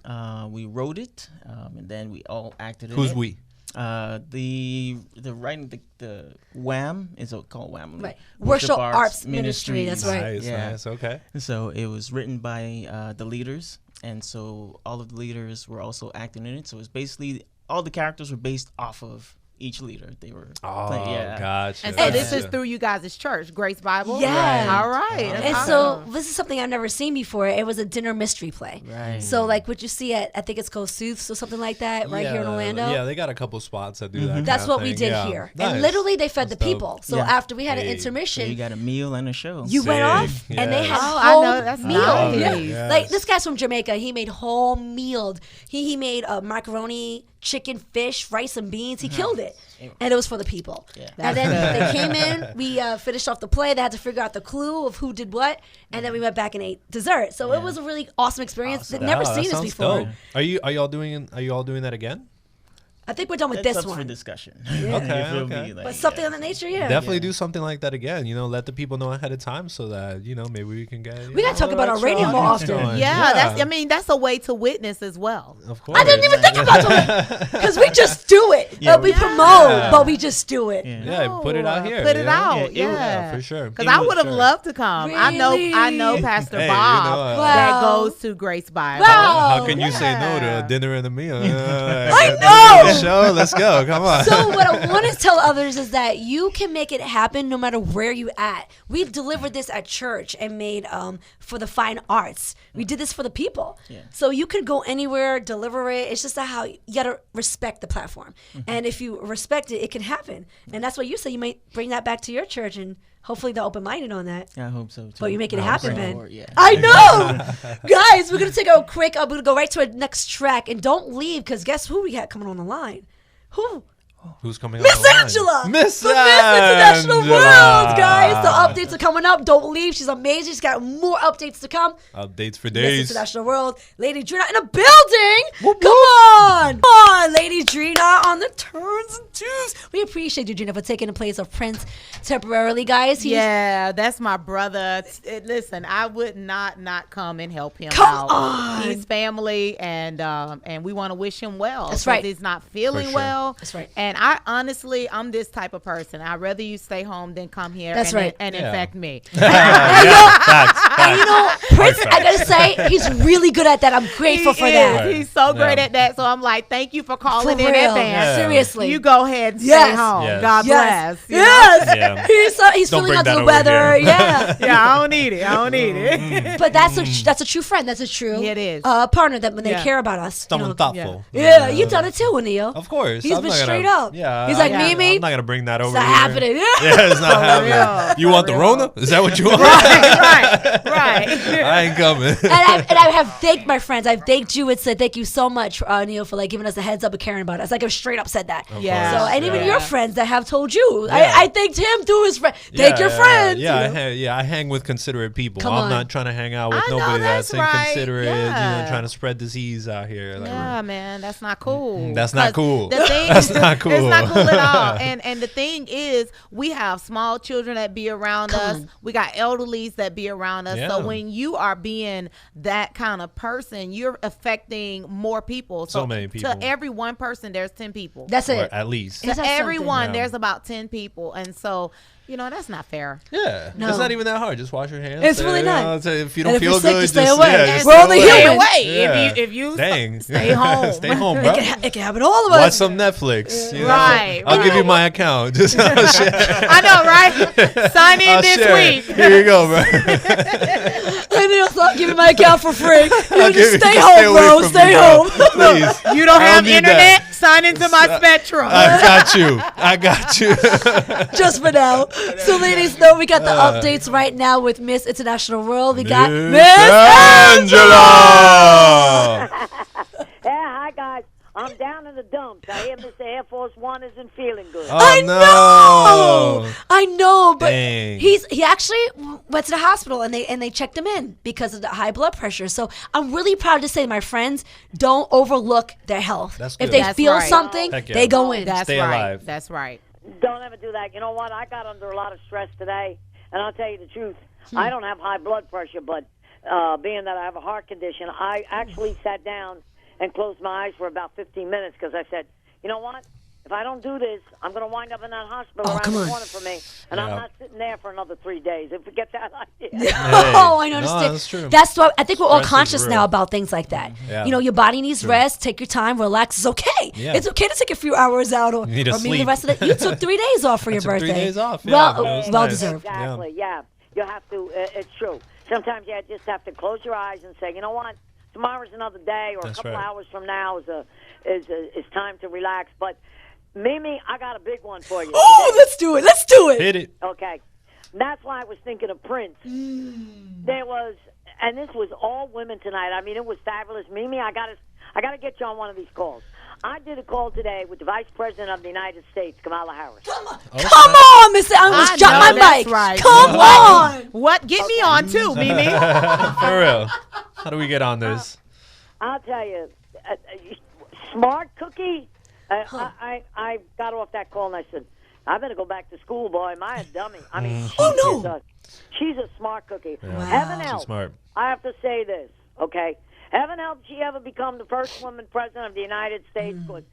We wrote it, and then we all acted in Who's it. we? The writing the WAM is called WAM, Right. Worship Arts Ministry. That's right. Nice, Yeah. nice. Okay. So it was written by the leaders, and so all of the leaders were also acting in it. So it's basically all the characters were based off of each leader. They were playing, yeah. Gotcha. And so this is gotcha. through you guys' church, Grace Bible? Yeah. All right. That's And awesome. so this is something I've never seen before. It was a dinner mystery play. Right. So like what you see at, I think it's called Sooths or something like that, right here in Orlando. Yeah, they got a couple spots that do that. That's kinda what we thing. did Yeah. here. Nice. And literally they fed That's the dope. people. So Yeah. after we had an Hey. So intermission, you got a meal and a show. you went Sick. off and they had Yes. Oh, I whole know. That's meal. nice. Yeah. Yes. Like this guy's from Jamaica. He made whole meal. He made macaroni, chicken, fish, rice, and beans. He killed it. And it was for the people. Yeah. And then they came in. We finished off the play. They had to figure out the clue of who did what. And then we went back and ate dessert. So it was a really awesome experience. They've never Wow, seen that this sounds before. dope. Are you all doing that again? I think we're done with That's this up for one. discussion. Okay, If it'll okay. be like, But something yeah. of the nature, yeah. Definitely do something like that again. Let the people know ahead of time so that maybe we can get. We gotta talk about our radio more often. Yeah, that's a way to witness as well. Of course. I didn't even think about it because we just do it. Yeah, we yeah. promote, but we just do it. Yeah. Yeah, put it out here. Put it yeah? out. Yeah, Yeah, for sure. Because It I would- would have sure. loved to come. I know Really? Pastor Hey, Bob Wow. that goes to Grace Bible. Wow. How can you say no to Yeah. a dinner and a meal? I know. Show, let's go. Come on. So what I want to tell others is that you can make it happen no matter where you at. We delivered this at church and made for the fine arts. We did this for the people. Yeah. So you could go anywhere, deliver it. It's just how you gotta respect the platform. And if you respect it, it can happen. And that's what you said. You might bring that back to your church and hopefully they're open-minded on that. I hope so too. But you make it I hope happen, so. man. Yeah. I know. Guys, we're going to take a quick, we're going to go right to our next track. And don't leave because guess who we got coming on the line? Who? Who's coming Miss on the line? Angela. Miss From Miss International Angela. World, guys. The updates are coming up. Don't leave. She's amazing. She's got more updates to come. Updates for Miss days. International World. Lady Drina in the building. Come on. Come on, Lady Drina on the turns and twos. We appreciate you, Drina, for taking the place of Prince temporarily, guys. He's- Yeah, that's my brother. Listen, I would not come and help him Come out. on. He's family, and we want to wish him well. That's 'cause right. He's not feeling sure. well. That's right. And I honestly, I'm this type of person. I'd rather you stay home than come here That's and, right. and Yeah. infect me. Facts. And you know, Prince, I gotta say, he's really good at that. I'm grateful for He that. is. He's so great Yeah. at that. So I'm like, thank you for calling For in real. advance. Yeah. Seriously. You go ahead and Yes. stay home. Yes. God Yes. bless. you know? Yes. Yeah. He's Don't feeling bring under that the over weather. here. Yeah. Yeah, I don't need it. I don't need it. But that's a true friend. That's a true It is. partner that when they Yeah. care about us. you Someone know. thoughtful. Yeah, you done it too, Neil. Of course. He's I'm been not gonna- straight up. Yeah. He's like, I'm Mimi, not gonna bring that over it's not here. happening. Yeah, it's not happening. real. You want the For real. Rona? Is that what you want? right. I ain't coming. and I have thanked my friends. I've thanked you and said thank you so much, Neil, for like giving us a heads up and caring about us. Like I've straight up said that. Yeah. So and even Yeah. your friends that have told you, Yeah. I thanked him through his friend. Thank your friends. Yeah, you know? I hang with considerate people. Come I'm on. not trying to hang out with I know, nobody that's that's right. inconsiderate. Yeah. Trying to spread disease out here. Like, Yeah, man, that's not cool. That's not 'Cause cool. The thing, That's not cool. It's not cool at all. And the thing is, we have small children that be around us. on. We got elderlies that be around us. Yeah. So when you are being that kind of person, you're affecting more people. So many people. To every one person, there's 10 people. That's or it. at least. Is to that everyone, something? Yeah. there's about 10 people, and so that's not fair. Yeah, No. it's not even that hard. Just wash your hands. It's really not. If you And don't if you're feel sick, good, just stay just away. Yeah, And just we're stay only away. human. Away. Yeah. If you Dang. stay home. Stay home, bro. It can happen to all of Watch us. some Netflix. you know? Right, I'll give you right. my account. Just I'll share. I know, right? Sign in I'll this share week. it. Here you go, bro. And he'll start giving my account for free. I'll You give just you- stay just home, away bro. from Stay me, home. Please. You don't I have need internet? that. Sign into my Spectrum. I got you. I got you. Just for now. So, ladies, know we got the updates right now with Miss International World. We got Miss Miss Angela. Yeah, hi guys. I'm down in the dumps. I hear Mr. Air Force One isn't feeling good. Oh, no. I know, but Dang. he actually went to the hospital and they checked him in because of the high blood pressure. So I'm really proud to say, my friends, don't overlook their health. That's If good. they That's feel right. something, Heck yeah. they go in. That's Stay right. alive. That's right. Don't ever do that. You know what? I got under a lot of stress today, and I'll tell you the truth. Hmm. I don't have high blood pressure, but being that I have a heart condition, I actually sat down and closed my eyes for about 15 minutes because I said, you know what? if I don't do this, I'm going to wind up in that hospital Oh, around come the on. corner from me, and I'm Yeah. not sitting there for another 3 days. If we get that idea. Oh, I No, understand. that's true. That's why I think we're all Stress is conscious real. now about things like that. Yeah. You know, your body needs rest. Take your time, relax. It's okay. Yeah. It's okay to take a few hours out, or, You need to or maybe the sleep. rest of the. You took 3 days off for your took 3 birthday. days off, yeah. Well, It was well nice. deserved. Exactly, yeah. You have to, it's true. Sometimes you just have to close your eyes and say, you know what, tomorrow's another day, or That's a couple right. hours from now is time to relax. But, Mimi, I got a big one for you. Oh, let's do it. Let's do it. Hit it. Okay. That's why I was thinking of Prince. There was, and this was all women tonight. I mean, it was fabulous. Mimi, I gotta get you on one of these calls. I did a call today with the Vice President of the United States, Kamala Harris. Come on, Mr. I almost dropped my know that's bike. right. Come on. What? Get me on too, Mimi. For real. How do we get on this? I'll tell you, smart cookie. I got off that call and I said, I better go back to school, boy. Am I a dummy? I mean, she's a smart cookie. Heaven She's help. smart. I have to say this, okay? Heaven help she ever become the first woman president of the United States. 'Cause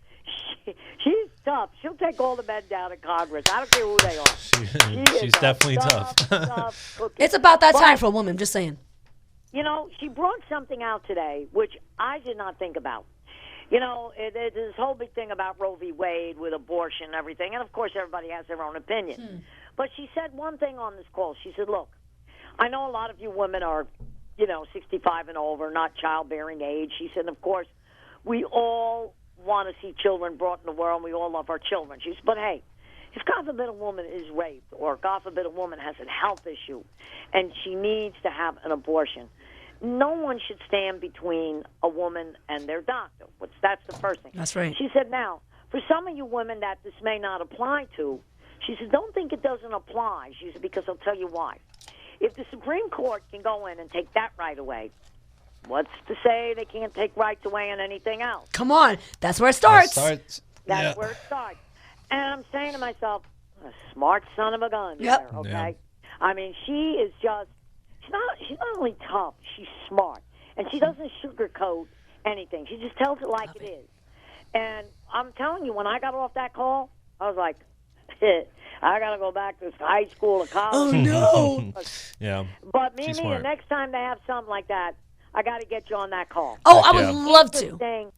she's tough. She'll take all the men down in Congress. I don't care who they are. She She's is a definitely tough. tough cookie. It's about that But, time for a woman. Just saying. You know, she brought something out today, which I did not think about. You know, there's this whole big thing about Roe v. Wade with abortion and everything, and of course everybody has their own opinion. But she said one thing on this call. She said, look, I know a lot of you women are, 65 and over, not childbearing age. She said, of course, we all want to see children brought in the world, and we all love our children. She said, but hey, if God forbid a woman is raped, or God forbid a woman has a health issue, and she needs to have an abortion, no one should stand between a woman and their doctor. That's the first thing. That's right. She said, now, for some of you women that this may not apply to, she said, don't think it doesn't apply. She said, because I'll tell you why. If the Supreme Court can go in and take that right away, what's to say they can't take rights away on anything else? Come on. That's where it starts. That's where it starts. And I'm saying to myself, a smart son of a gun Yep. there, okay? Yeah. I mean, she is just, she's not only tough, she's smart. And she doesn't sugarcoat anything. She just tells it like it is. And I'm telling you, when I got off that call, I was like, I got to go back to high school or college. Oh, no. Yeah. But She's Mimi, the smart. next time they have something like that, I got to get you on that call. Oh, I would Yeah. love to.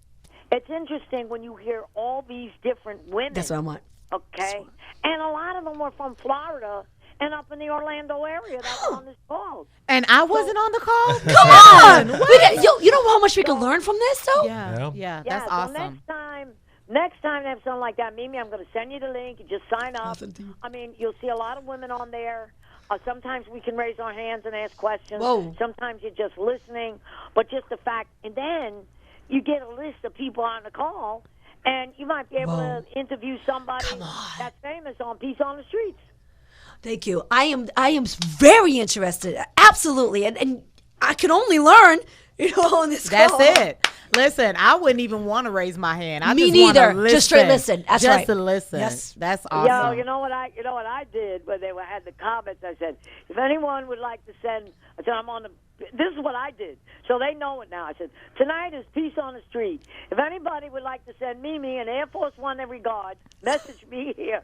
It's interesting when you hear all these different women. That's what I want. Okay, and a lot of them were from Florida and up in the Orlando area that were on this call. And I wasn't on the call. Come on. You know how much we can learn from this, though? Yeah, Yeah, that's so awesome. next time they have something like that, Mimi, I'm going to send you the link. You just sign up. I mean, you'll see a lot of women on there. Sometimes we can raise our hands and ask questions. Whoa. Sometimes you're just listening, but just the fact, and then you get a list of people on the call, and you might be able to interview somebody that's famous on Peace on the Streets. Thank you. I am very interested. Absolutely. And I can only learn, on this That's call. it. Listen, I wouldn't even want to raise my hand. I Me just wanna neither. listen. Just straight listen. That's just right. to listen. Yes. That's awesome. You know what I did when they had the comments. I said, if anyone would like to send, I said I'm on the. This is what I did, so they know it now. I said tonight is Peace on the Street. If anybody would like to send Mimi an Air Force One in regard, message me here.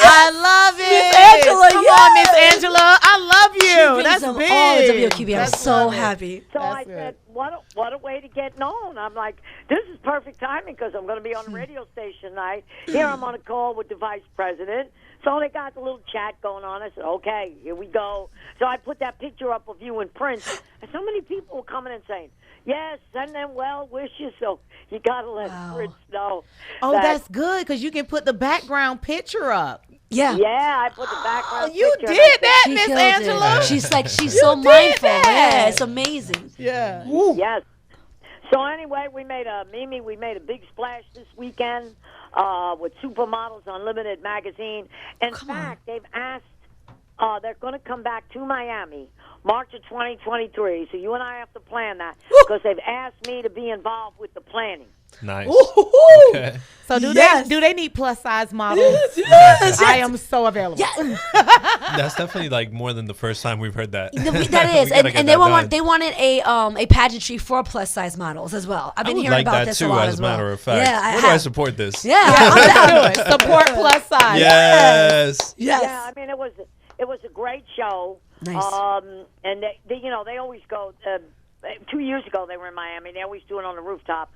I love it. Miss Angela, Come yes. on, Miss Angela. I love She you. brings That's them big. all to WQB. I'm That's so love it. happy. So That's I good. said, what a way to get known. I'm like, this is perfect timing because I'm going to be on the radio station tonight. Here I'm on a call with the vice president. So they got the little chat going on. I said, okay, here we go. So I put that picture up of you and Prince. And so many people were coming and saying, yes, send them well wishes. So you got to let Prince know. Oh, that- that's good because you can put the background picture up. Yeah. Yeah, I put the background You picture. did that, She Miss killed Angela. it. She's so did mindful. that. Yeah, it's amazing. Yeah. Yes. So anyway, we made a big splash this weekend with Supermodels Unlimited magazine. In fact, they've asked, they're going to come back to Miami March of 2023. So you and I have to plan that because they've asked me to be involved with the planning. Nice. Ooh. Okay. So Yes. do they need plus size models? Yes, I am so available. Yes. That's definitely like more than the first time we've heard that. That is, We gotta get and they that done. they wanted a pageantry for plus size models as well. I've I been would hearing like about that this too, a lot as as a well. matter of fact. Yeah, Where do I have. support this? Yeah, I'm down. Do it. Support plus size. Yes. Yes. Yeah, I mean, it was a great show. Nice. And they always go. 2 years ago, they were in Miami. They always do it on the rooftop.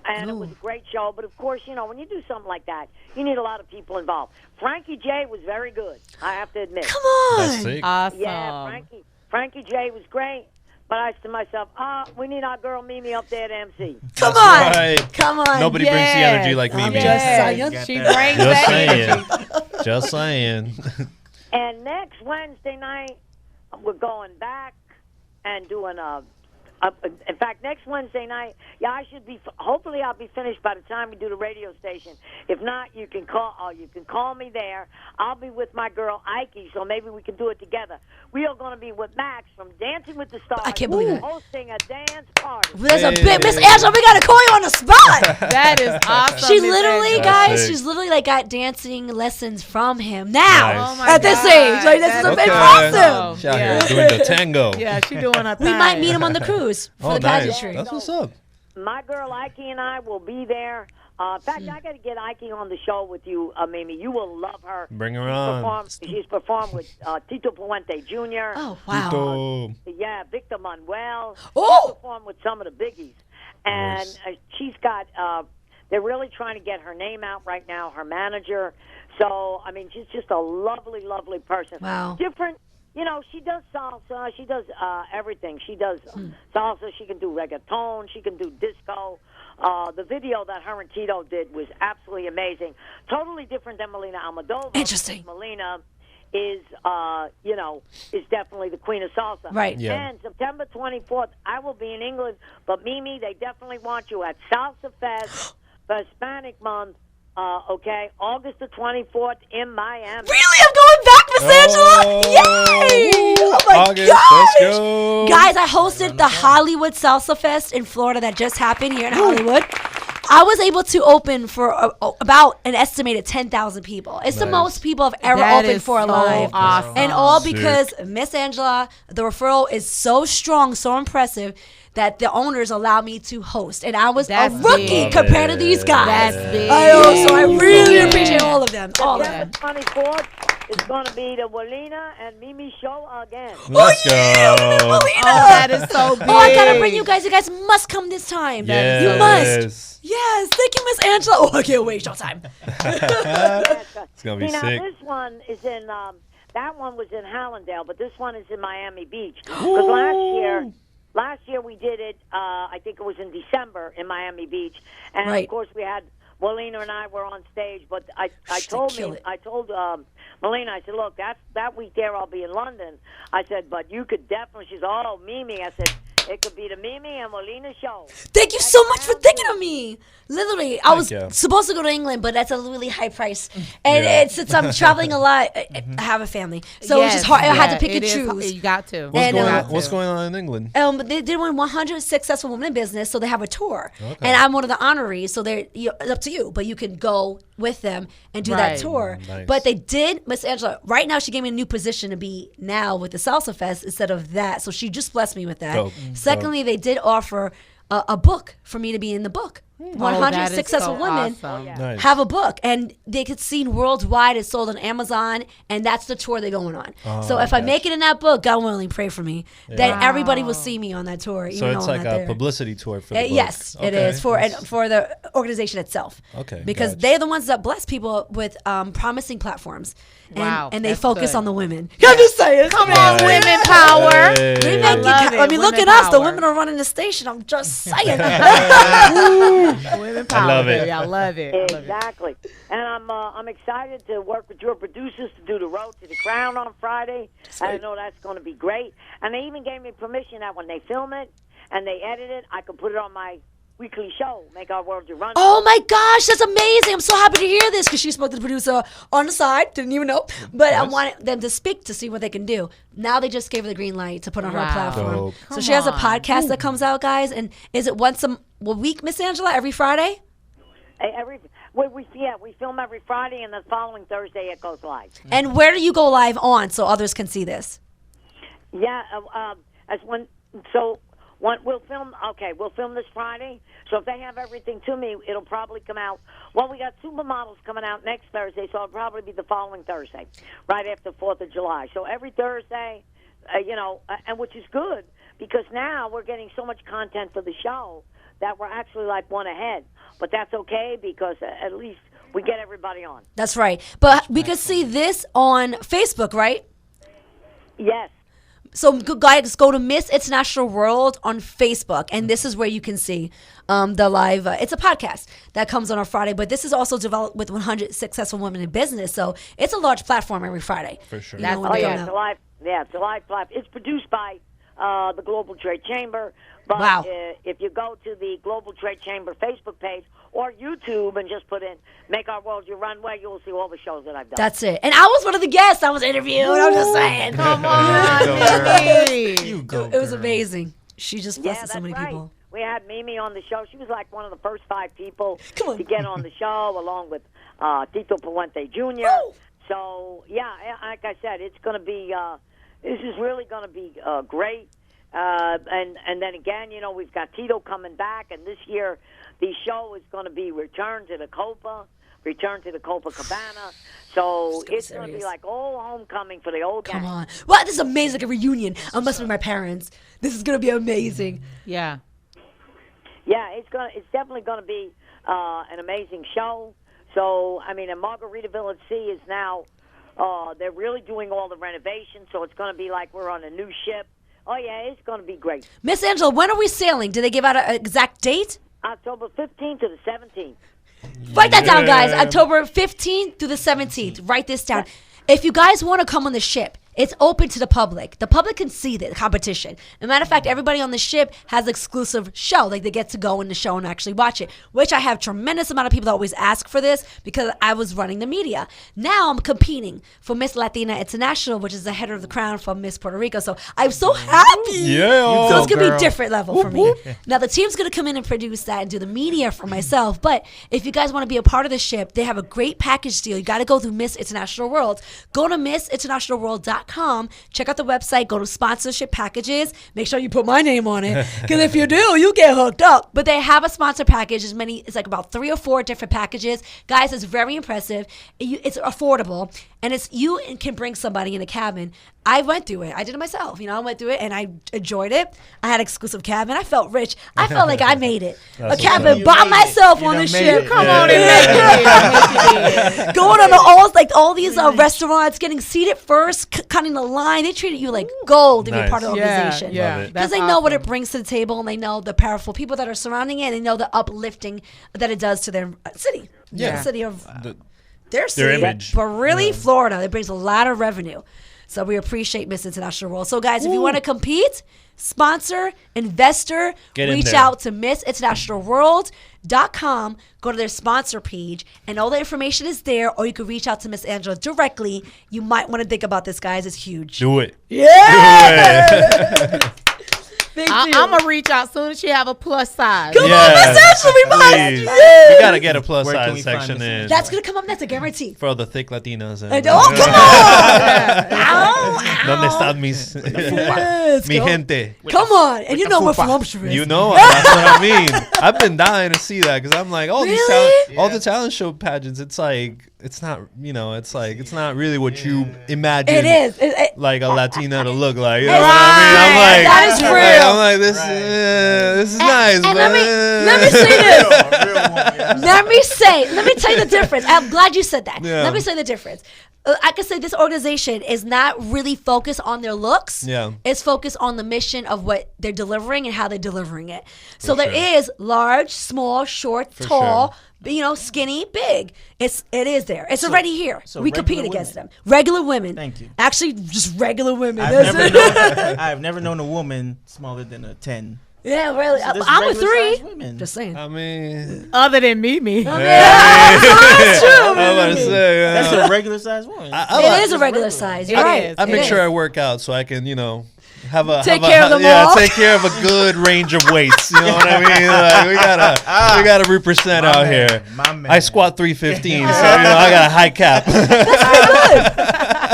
And it was a great show. But, of course, when you do something like that, you need a lot of people involved. Frankie J was very good, I have to admit. Come on. That's sick. Awesome. Yeah, Frankie J was great. But I said to myself, we need our girl Mimi up there to MC. Come That's on. right. Come on. Nobody brings the energy like I'm Mimi. just Yes, saying. she Got brings Just that saying. energy. Just saying. And next Wednesday night, we're going back and doing in fact, next Wednesday night, I should be. Hopefully, I'll be finished by the time we do the radio station. If not, you can call me there. I'll be with my girl Ike, so maybe we can do it together. We are going to be with Max from Dancing with the Stars. I can't believe that. Hosting a dance party. There's a Hey. big Miss Angela. We gotta call you on the spot. That is awesome. She Miss literally, Angela. guys, That's sick. she's literally like got dancing lessons from him now. Nice. Oh my At this God. age, like this is That impressive. She's out Yeah. here doing the tango. Yeah, she doing her thing. We might meet him on the cruise for Oh, the nice. pageantry. That's what's up. My girl Ike and I will be there. In fact, I got to get Ike on the show with you, Mimi. You will love her. Bring her on. She's performed with Tito Puente Jr. Oh wow. Tito. Yeah, Victor Manuel. Oh! She's performed with some of the biggies. And Nice. she's got, they're really trying to get her name out right now, her manager. So, I mean, she's just a lovely, lovely person. Wow. Different, she does salsa. She does everything. She does salsa. She can do reggaeton. She can do disco. The video that her and Tito did was absolutely amazing. Totally different than Melina Almodovar. Interesting. Melina is, is definitely the queen of salsa. Right. Yeah. And September 24th, I will be in England. But, Mimi, they definitely want you at Salsa Fest for Hispanic Month, okay? August the 24th in Miami. Really? I'm going back, Miss Angela. Yay! Oh my August, gosh. let's go. Guys, I hosted the Hollywood Salsa Fest in Florida that just happened here in Hollywood. I was able to open for about an estimated 10,000 people. It's the Nice. most people I've ever That opened is for a so live. awesome. And all Sick. because Miss Angela, the referral is so strong, so impressive that the owners allowed me to host. And I was That's a rookie big. compared to these guys. That's big. I know, so I really Yeah. appreciate all of them. All of them. September 24th is going to be the Walina and Mimi show again. Let's go. Oh, that is so big. Oh, I gotta bring you guys. You guys must come this time. Yes. You must. Yes, thank you, Miss Angela. Oh, I can't wait. Showtime. It's going to be See, now sick. this one is in, that one was in Hallandale, but this one is in Miami Beach. Because last year we did it, I think it was in December in Miami Beach. And, Right. of course, we had, Walina and I were on stage, but I They told kill it. Melina, I said, look, that week there I'll be in London. I said, but you could definitely, she said, oh, Mimi. I said, it could be the Mimi and Walina show. Thank you so much for thinking of me. Literally, I was you. supposed to go to England, but that's a really high price. And Yeah. since I'm traveling a lot, I have a family. So it's just Yes, hard. I had to yeah, pick it and is. choose. You got to. What's And, going uh, on? What's going on in England? But they did win 100 successful women in business, so they have a tour. And I'm one of the honorees, so it's up to you, but you can go with them and do that Right. tour. Nice. But they did, Miss Angela, right now she gave me a new position to be now with the Salsa Fest instead of that. So she just blessed me with that. Dope. Secondly, they did offer a book for me to be in the book. 100 that is successful so women awesome. Nice. have a book, and they could seen worldwide. It's sold on Amazon, and that's the tour they're going on. So if I make it in that book, God willing, pray for me that everybody will see me on that tour. Even So though it's I'm like not a there. publicity tour for the book. Yes, it Okay. is for the organization itself. Okay, because gotcha. they're the ones that bless people with promising platforms, and, Wow, and they that's focus good. on the women. I'm just saying, Come on, women power. Hey. They I make love it. I mean, look Women at us. The power. women are running the station. I'm just saying. Women power. love it. baby. I love it. I love it. Exactly. And I'm excited to work with your producers to do the Road to the Crown on Friday. I know that's going to be great. And they even gave me permission that when they film it and they edit it, I can put it on my weekly show, Make Our World Your Run. Oh my gosh, that's amazing! I'm so happy to hear this because she spoke to the producer on the side. Didn't even know, but I wanted them to speak to see what they can do. Now they just gave her the green light to put on her Wow. platform. Dope. So she has a podcast that comes out, guys. And is it once a week, Miss Angela? Every Friday? We film every Friday, and the following Thursday it goes live. And where do you go live on so others can see this? Yeah, we'll film. Okay, we'll film this Friday. So if they have everything to me, it'll probably come out. Well, we got Supermodels coming out next Thursday, so it'll probably be the following Thursday, right after 4th of July. So every Thursday, and which is good because now we're getting so much content for the show that we're actually like one ahead. But that's okay because at least we get everybody on. That's right. But we can see this on Facebook, right? Yes. So guys, go to Miss International World on Facebook, and this is where you can see the live. It's a podcast that comes on a Friday, but this is also developed with 100 successful women in business. So it's a large platform every Friday. For sure. You know, when they come out. It's a live platform. It's produced by the Global Trade Chamber. But Wow. If you go to the Global Trade Chamber Facebook page or YouTube and just put in Make Our World Your Runway, you'll see all the shows that I've done. That's it. And I was one of the guests. I was interviewed. I'm just saying. Come on, Mimi. You go. It was girl. amazing. She just blessed that's so many right. people. We had Mimi on the show. She was like one of the first 5 people Come on. to get on the show, along with Tito Puente Jr. Woo! So, yeah, like I said, it's going to be, this is really going to be great. And then again, we've got Tito coming back, and this year the show is going to be Return to the Copacabana. So it's going to be like old homecoming for the old Come gang. on. Wow, this is amazing. Like a reunion. I must be my parents. This is going to be amazing. Yeah. Yeah, it's definitely going to be an amazing show. So, I mean, and Margaritaville at Sea is now, they're really doing all the renovations, so it's going to be like we're on a new ship. Oh, yeah, it's going to be great. Miss Angela, when are we sailing? Did they give out an exact date? October 15th to the 17th. Write that down, guys. October 15th through the 17th. Write this down. If you guys want to come on the ship, it's open to the public. The public can see the competition. As a matter of fact, everybody on the ship has exclusive show. Like, they get to go in the show and actually watch it, which I have tremendous amount of people that always ask for this because I was running the media. Now I'm competing for Miss Latina International, which is the header of the crown from Miss Puerto Rico. So I'm so happy. Yeah. So it's going to be girl. a different level for me. Now, the team's going to come in and produce that and do the media for myself. But if you guys want to be a part of the ship, they have a great package deal. You got to go through Miss International World. Go to missinternationalworld.com. Check out the website. Go to sponsorship packages. Make sure you put my name on it. Because if you do, you get hooked up. But they have a sponsor package. It's like about 3 or 4 different packages. Guys, it's very impressive. It's affordable. And you can bring somebody in a cabin. I went through it. I did it myself. I went through it and I enjoyed it. I had exclusive cabin. I felt rich. I felt like I made it. A cabin by myself on the ship. Come on and make it. Going on all these restaurants, getting seated first, cutting the line. They treated you like gold to be a Nice. part of the organization. Yeah. Love it. Because they know what it brings to the table, and they know the powerful people that are surrounding it, and they know the uplifting that it does to their city. Yeah. The city of The- their city. image. But really, Florida, it brings a lot of revenue. So we appreciate Miss International World. So guys, if you want to compete, sponsor, investor, Get in reach there. out to missinternationalworld.com. Go to their sponsor page, and all the information is there. Or you can reach out to Miss Angela directly. You might want to think about this, guys. It's huge. Do it. Yeah. Big deal. I'm going to reach out soon as she have a plus size. Come on, Miss Angela, we must. Please. Yeah. We gotta get a plus Where can size we find section this in That's gonna come up next, I guarantee. for all the thick Latinas. Oh, come on! Ow, ¿Dónde ow. están mis Yes, mi go. gente? Come on, and you know we're voluptuous. You know, that's what I mean. I've been dying to see that because I'm like, all these Really? all the talent show pageants. It's like it's not, it's not really what you imagine. It is. Like a Latina to look like. You know Right. what I mean? I'm like, That is real. I'm like, this is nice, And but let me say this. Let me tell you the difference. I'm glad you said that. Yeah. Let me say the difference. I can say this organization is not really focused on their looks. Yeah. It's focused on the mission of what they're delivering and how they're delivering it. So there sure. is large, small, short, tall, skinny, big. It is there. It's already here. so We compete regular against women. them. Regular women. Thank you. Actually, just regular women. I've That's never, it. known, I've never known a woman smaller than a 10. Yeah, really. So there's I'm a regular-sized 3. women. Just saying. I mean, Other than Mimi. That's true. I was about to say, That's a regular size woman. It is a regular size. You're It right. is. I make It sure I is. work out so I can, have a Take care of them all. take care of a good range of weights. You know what I mean? Like, we gotta represent out here. My man. I squat 315, so I got a high cap.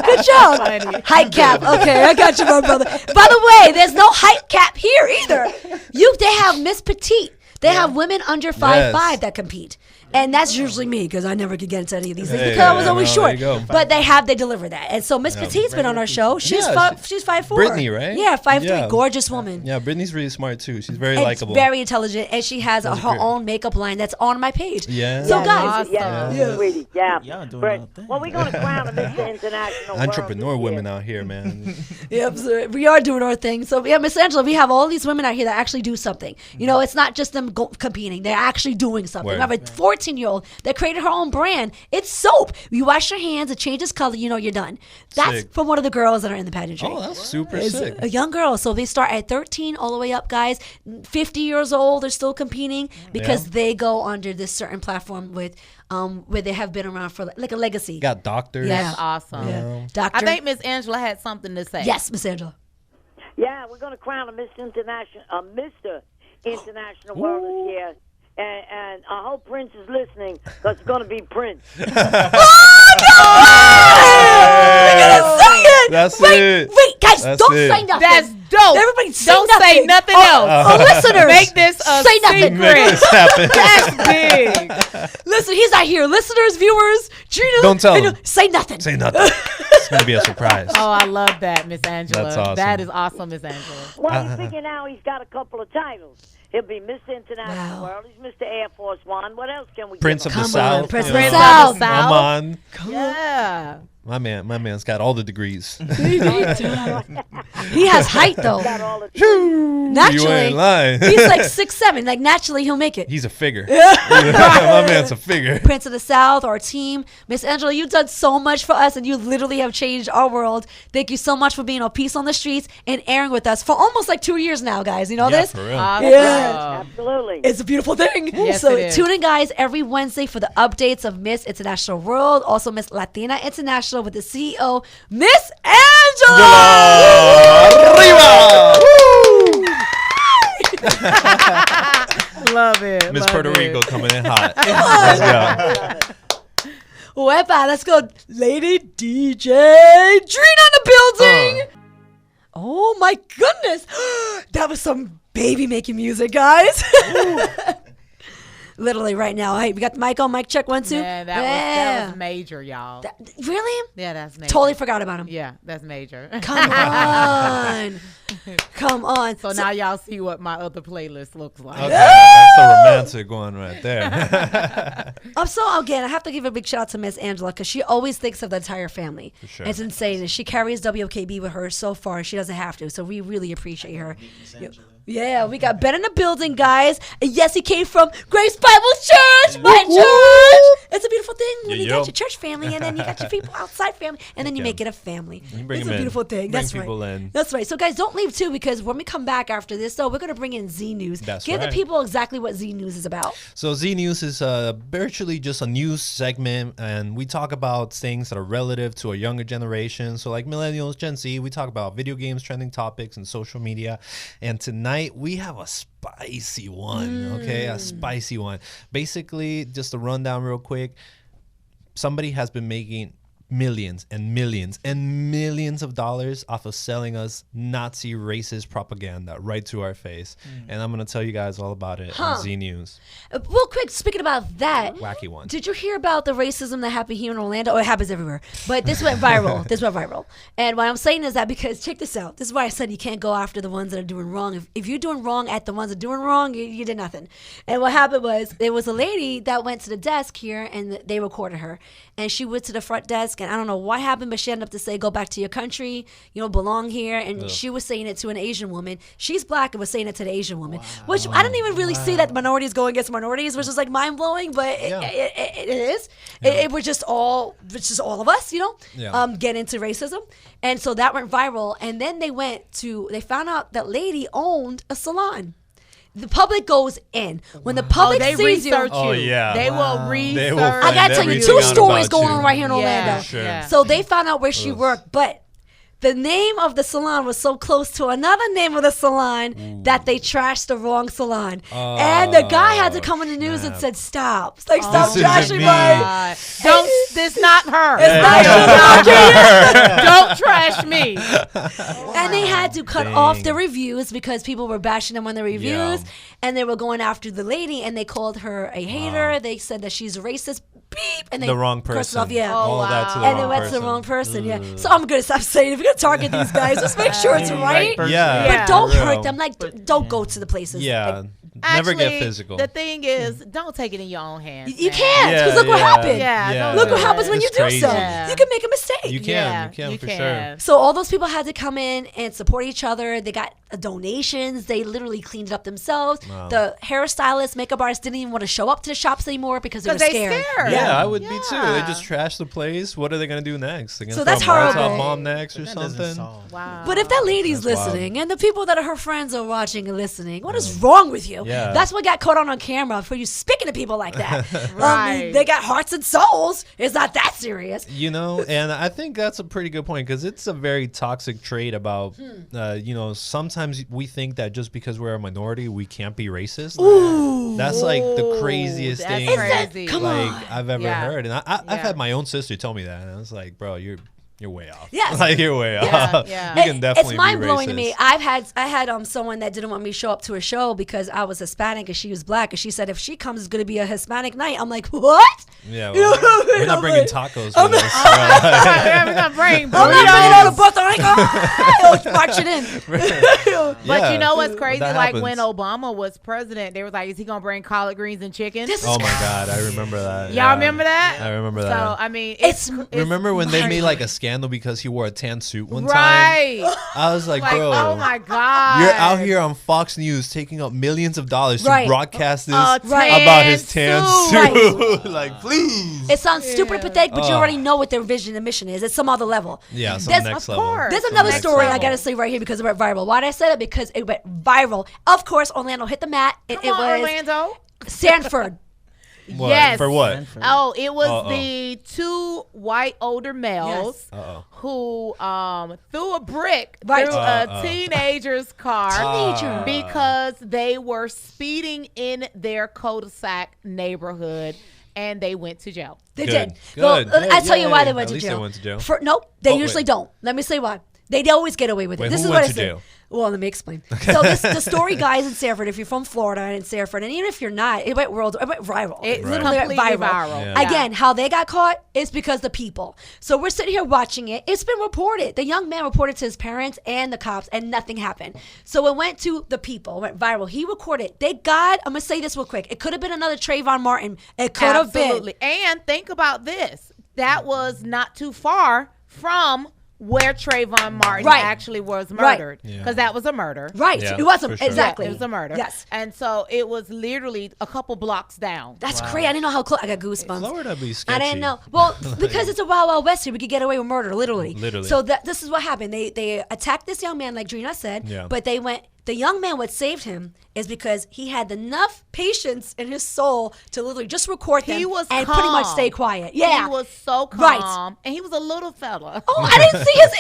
Good job. Height cap. Okay, I got you, my brother. By the way, there's no height cap here either. They have Miss Petite. They have women under 5'5" Yes. that compete. And that's usually me because I never could get into any of these things Hey, because I was always there short. you go. But they deliver that. And so Miss Petite's been on our show. She's Yeah, she's 5'4". Brittany, right? Yeah, 5'3". Yeah. Gorgeous woman. Yeah, Brittany's really smart too. She's very And likable. very intelligent, and she has her great. own makeup line that's on my page. Yeah. So Yeah, guys, Yeah, sweetie. Yeah. Y'all doing But, all thing. well, we're going to crown a Mr. International World Entrepreneur this women year. out here, man. yep, so we are doing our thing. So yeah, Miss Angela, we have all these women out here that actually do something. You know, it's not just them competing; they're actually doing something. Word. I have a 14-year-old that created her own brand. It's soap. You wash your hands, it changes color. You know, you're done. That's Sick. from one of the girls that are in the pageantry. Oh, that's super It's sick. a young girl. So they start at 13 all the way up, guys. 50 years old, they're still competing because Yeah. they go under this certain platform with where they have been around for like a legacy. Got doctors. Yeah. That's awesome. Yeah. Doctor. I think Miss Angela had something to say. Yes, Miss Angela. Yeah, we're going to crown a Mr. International World this year. And I hope Prince is listening because it's going to be Prince. That's wait, it. Wait, guys, That's don't it. say nothing. That's dope. Everybody say Don't nothing. say nothing else. Oh, listeners. Make this a Say nothing. secret. Make this happen. That's big. Listen, he's not here. Listeners, viewers, Gina. Don't tell him. Say nothing. Say nothing. It's gonna be a surprise. Oh, I love that, Miss Angela. That's awesome. That is awesome, Miss Angela. Well, you figure now he's got a couple of titles. He'll be Mr. International Wow. World. He's Mr. Air Force One. What else can we Prince give of him? the Come on, South. Prince you of the know. South. I'm on. Yeah. My man's got all the degrees. He has height though. Got all the You Naturally, ain't lying. he's like 6'7". Like naturally, he'll make it. He's a figure. My man's a figure. Prince of the South, our team. Miss Angela, you've done so much for us and you literally have changed our world. Thank you so much for being on Peace on the Streets and airing with us for almost like 2 years now, guys. You know Yeah, this? for real. Awesome. Yeah. Absolutely. It's a beautiful thing. Yes, So it is. tune in, guys, every Wednesday for the updates of Miss International World, also Miss Latina International with the CEO, Miss Angela. Arriba! Love it. Miss love Puerto it. Rico coming in hot. Let's go. Wepa, let's go. Lady DJ Dreen on the building. Oh my goodness. That was some baby making music, guys. Literally right now. Hey, we got the mic on. Mic check 1 2. Yeah, that was major, y'all. Really? Yeah, that's major. Totally forgot about him. Yeah, that's major. Come on. Come on. So now y'all see what my other playlist looks like. Okay, that's the romantic one right there. Again, I have to give a big shout out to Miss Angela because she always thinks of the entire family. sure. It's insane. And she carries WKB with her so far. She doesn't have to. So we really appreciate her. Yeah, we got Ben in the building, guys. And yes, he came from Grace Bible Church, my church. It's a beautiful thing when you got your church family and then you got your people outside family and then you make it a family. bring It's them a in. beautiful thing. Bring That's right. people in. That's right. So, guys, don't leave too because when we come back after this, though, we're going to bring in Z News. That's Give right. the people exactly what Z News is about. So Z News is virtually just a news segment, and we talk about things that are relative to a younger generation. So like millennials, Gen Z, we talk about video games, trending topics, and social media. And tonight we have a spicy one, okay? A spicy one. Basically, just a rundown real quick. Somebody has been making millions and millions and millions of dollars off of selling us Nazi racist propaganda right to our face. And I'm going to tell you guys all about it on Z News. Real quick, speaking about that, Wacky one. did you hear about the racism that happened here in Orlando? Oh, it happens everywhere. But this went viral. And what I'm saying is that because, check this out. This is why I said you can't go after the ones that are doing wrong. If you're doing wrong at the ones that are doing wrong, you did nothing. And what happened was there was a lady that went to the desk here and they recorded her. And she went to the front desk and I don't know what happened, but she ended up to say, go back to your country, you don't belong here. And she was saying it to an Asian woman. She's black and was saying it to the Asian woman, which I didn't even really see that minorities go against minorities, which is like mind blowing, but it is. It was just all of us, get into racism. And so that went viral. And then they found out that lady owned a salon. The public goes in. When the public they sees you, research you. Oh, yeah. They will They research. will I gotta tell you everything two out stories about going you. on right here in Orlando. Yeah, Sure. yeah. So they found out where she worked, but the name of the salon was so close to another name of the salon that they trashed the wrong salon. And the guy had to come in the news and said, stop. Like, stop This isn't trashing me. my... Don't. This not her. It's Don't trash me. And they had to cut off the reviews because people were bashing them on the reviews, and they were going after the lady, and they called her a hater. They said that she's racist. Beep, and they The wrong cursed person. off, yeah. All Oh, that to the And wrong it went to person. the wrong person, yeah. So I'm gonna stop saying, if you're gonna target these guys, just make sure it's right. person. Yeah. But don't For real. hurt them. Like, don't go to the places. Yeah. Like, Never get Actually, physical. The thing is, don't take it in your own hands. you man. can't, because look what happened. Yeah, don't Look do what happens when it. you It's do crazy. so. Yeah. You can make a mistake. You can. Yeah, You can you for can. sure. So all those people had to come in and support each other. They got donations. They literally cleaned it up themselves. Wow. The hairstylists, makeup artists didn't even want to show up to the shops anymore because they were 'Cause they scared. scared. Yeah, I would be too. They Yeah. just trash the place. What are they gonna do next? They're gonna So throw that's a Molotov horrible. bomb next or That doesn't something. solve. Wow. But if that lady's That's wild. listening and the people that are her friends are watching and listening, what is wrong with you? Yeah. That's what got caught on camera for you speaking to people like that. I mean, Right. they got hearts and souls. It's not that serious. You know, and I think that's a pretty good point because it's a very toxic trait about, you know, sometimes we think that just because we're a minority, we can't be racist. That's like the craziest that's thing crazy. Come like on. I've ever Yeah. heard. And I've Yeah. had my own sister tell me that. And I was like, bro, you're way off. Yes. Like you're way Yeah, off. yeah. You can definitely It's mind blowing be to me. racist. I had someone that didn't want me to show up to a show because I was Hispanic and she was black, and she said if she comes, it's going to be a Hispanic night. I'm like, what? Yeah, You know well, what I mean? we're not I'm bringing like- tacos I'm with like- us. bro. Yeah, we're gonna bring I'm not bringing burritos. all the butter. I'm like, oh, march it in. But Yeah. you know what's crazy? That Like happens. when Obama was president, they was like, "Is he gonna bring collard greens and chicken?" This is Oh my God, I remember that. Y'all yeah. remember that? I remember So that. I mean, It's- Remember when they made like a scandal because he wore a tan suit one time? right? I was like, Like, bro, oh my god, you're out here on Fox News taking up millions of dollars Right. to broadcast this A Right. about his tan tan suit. Like, please. It sounds stupid and pathetic, but you Ugh. already know what their vision and mission is. It's some other level. Yeah, some There's- next of level. course. There's Some another next story I level. gotta say right here because it went viral. Why did I say that? Because it went viral. Of course, Orlando hit the mat. It Come on, was Orlando. Sanford. What? Yes. For what? Oh, it was Uh-oh. the two white older males Uh-oh. who threw a brick Right. through Uh-oh. a teenager's car Teenager. because they were speeding in their cul-de-sac neighborhood and they went to jail. They Good. did. Good. Well, I tell you why Yay. they went At to least jail. they went to jail. Nope, they Oh, usually wait. don't. Let me say why. They always get away with it. Wait, This who is went what I to say. jail? Well, let me explain. So the story, guys, in Sanford, if you're from Florida and in Sanford, and even if you're not, it went viral. It literally went completely viral. viral. Yeah. Again, how they got caught is because the people. So we're sitting here watching it. It's been reported. The young man reported to his parents and the cops, and nothing happened. So it went to the people. It went viral. He recorded. I'm gonna say this real quick. It could have been another Trayvon Martin. It could have been. Absolutely. And think about this. That was not too far from where Trayvon Martin Right. actually was Right. murdered. Yeah. Because that was a murder. Right. Yeah, It wasn't for sure. exactly. It was a murder. Yes. And so it was literally a couple blocks down. That's crazy. I didn't know how close. I got goosebumps. Florida be sketchy. I didn't know. Well, because it's a wild, wild west here, we could get away with murder, literally. Literally. So this is what happened. They attacked this young man, like Drina said. Yeah. But they went. The young man, what saved him is because he had enough patience in his soul to literally just record them He was and pretty much calm. stay quiet. Yeah. He was so calm. Right. And he was a little fella. Oh, I didn't see his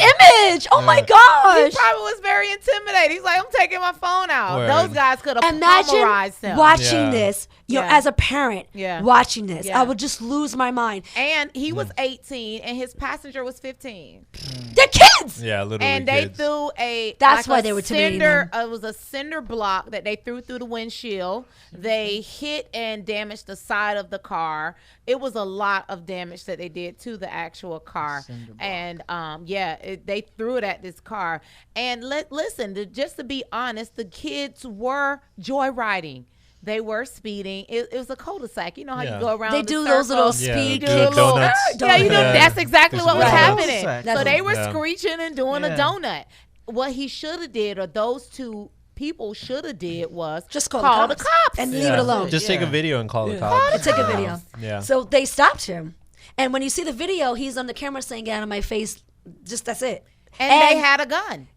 image. Oh my He gosh. probably was very intimidated. He's like, I'm taking my phone out. Word. Those guys could have Imagine pulverized him. watching Yeah. this. You know, Yeah. as a parent, Yeah. watching this, Yeah. I would just lose my mind. And he was 18 and his passenger was 15. They're kids. Yeah, literally. And they kids. threw a That's like why a they were intimidating cinder. them. It was a cinder block that they threw through the windshield. They hit and damaged the side of the car. It was a lot of damage that they did to the actual car. And they threw it at this car. And listen, just to be honest, the kids were joyriding. They were speeding. It was a cul-de-sac. You know how Yeah. you go around. They the do those little circle? Yeah, speed the Do a little- donuts. Yeah, you know Yeah. that's exactly what was Right. happening. Cul-de-sac. So they were Yeah. screeching and doing a Yeah. donut. What he should have did, or those two people should have did, was Just call the the cops and leave Yeah. it alone. Just take a Yeah. video and call the And cops. take a video. Yeah. So they stopped him. And when you see the video, he's on the camera saying, "Get out of my face." Just that's it. and they had a gun.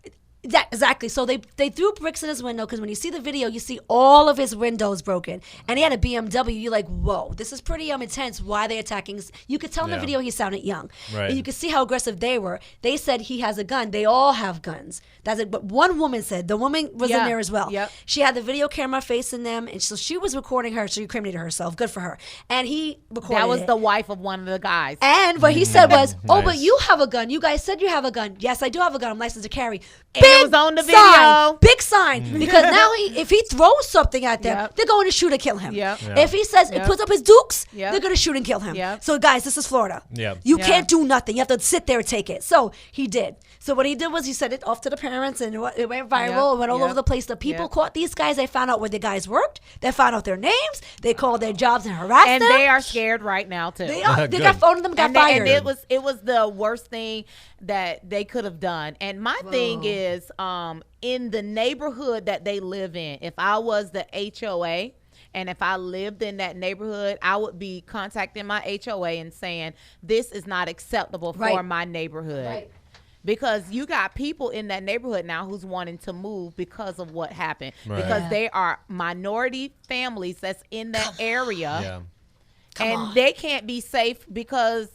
Exactly. So they threw bricks in his window because when you see the video, you see all of his windows broken, and he had a BMW. You're like, whoa, this is pretty intense. Why are they attacking? You could tell in the video he sounded young, Right. and you could see how aggressive they were. They said he has a gun. They all have guns. That's it. But one woman said the woman was in there as well. Yep. She had the video camera facing them, and so she was recording her. She incriminated herself. Good for her. And he recorded. That was it. the wife of one of the guys. And what he said was, "Oh, but Nice. you have a gun. You guys said you have a gun. Yes, I do have a gun. I'm licensed to carry." And it was on the video. Sign, big sign. Because now if he throws something at them, Yep. they're going to shoot and kill him. Yep. Yeah. If he says Yep. puts up his dukes, Yep. they're going to shoot and kill him. Yep. So guys, this is Florida. Yep. You Yeah. can't do nothing. You have to sit there and take it. So he did. So what he did was he sent it off to the parents, and it went viral. Yep. It went all Yep. over the place. The people Yep. caught these guys. They found out where the guys worked. They found out their names. They called their jobs and harassed And them. they are scared right now too. They are. They Good. got phone of them got and fired. and it was the worst thing that they could have done. And my thing is, in the neighborhood that they live in, if I was the HOA and if I lived in that neighborhood, I would be contacting my HOA and saying this is not acceptable for Right. my neighborhood. Right. Because you got people in that neighborhood now who's wanting to move because of what happened. Right. Because Yeah. they are minority families that's in that area. Yeah. And they can't be safe because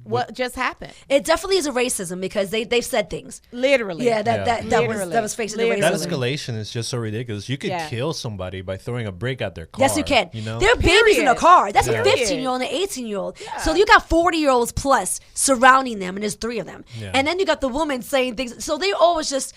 what just happened. It definitely is a racism because they've said things. Literally. Yeah, that Literally. was facing the Literally. That racism. escalation is just so ridiculous. You could Yeah. kill somebody by throwing a brick at their car. Yes, you can. You know? There are babies in the Period. car. That's Yeah. a 15-year-old and an 18-year-old. So you got 40-year-olds plus surrounding them, and there's 3 of them. Yeah. And then you got the woman saying things. So they always just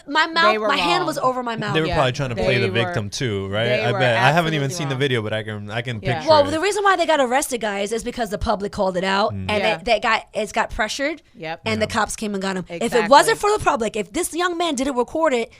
my They mouth, were my hand wrong. was over my mouth. They were Yeah, probably trying to play they the were- victim too, right? they I were bet. I haven't even absolutely seen the wrong. video, but I can Yeah. picture Well, it. the reason why they got arrested, guys, is because the public called it out, and Yeah. it got pressured, Yep. and the cops came and got him. If it Exactly. wasn't for the public, if this young man didn't record it,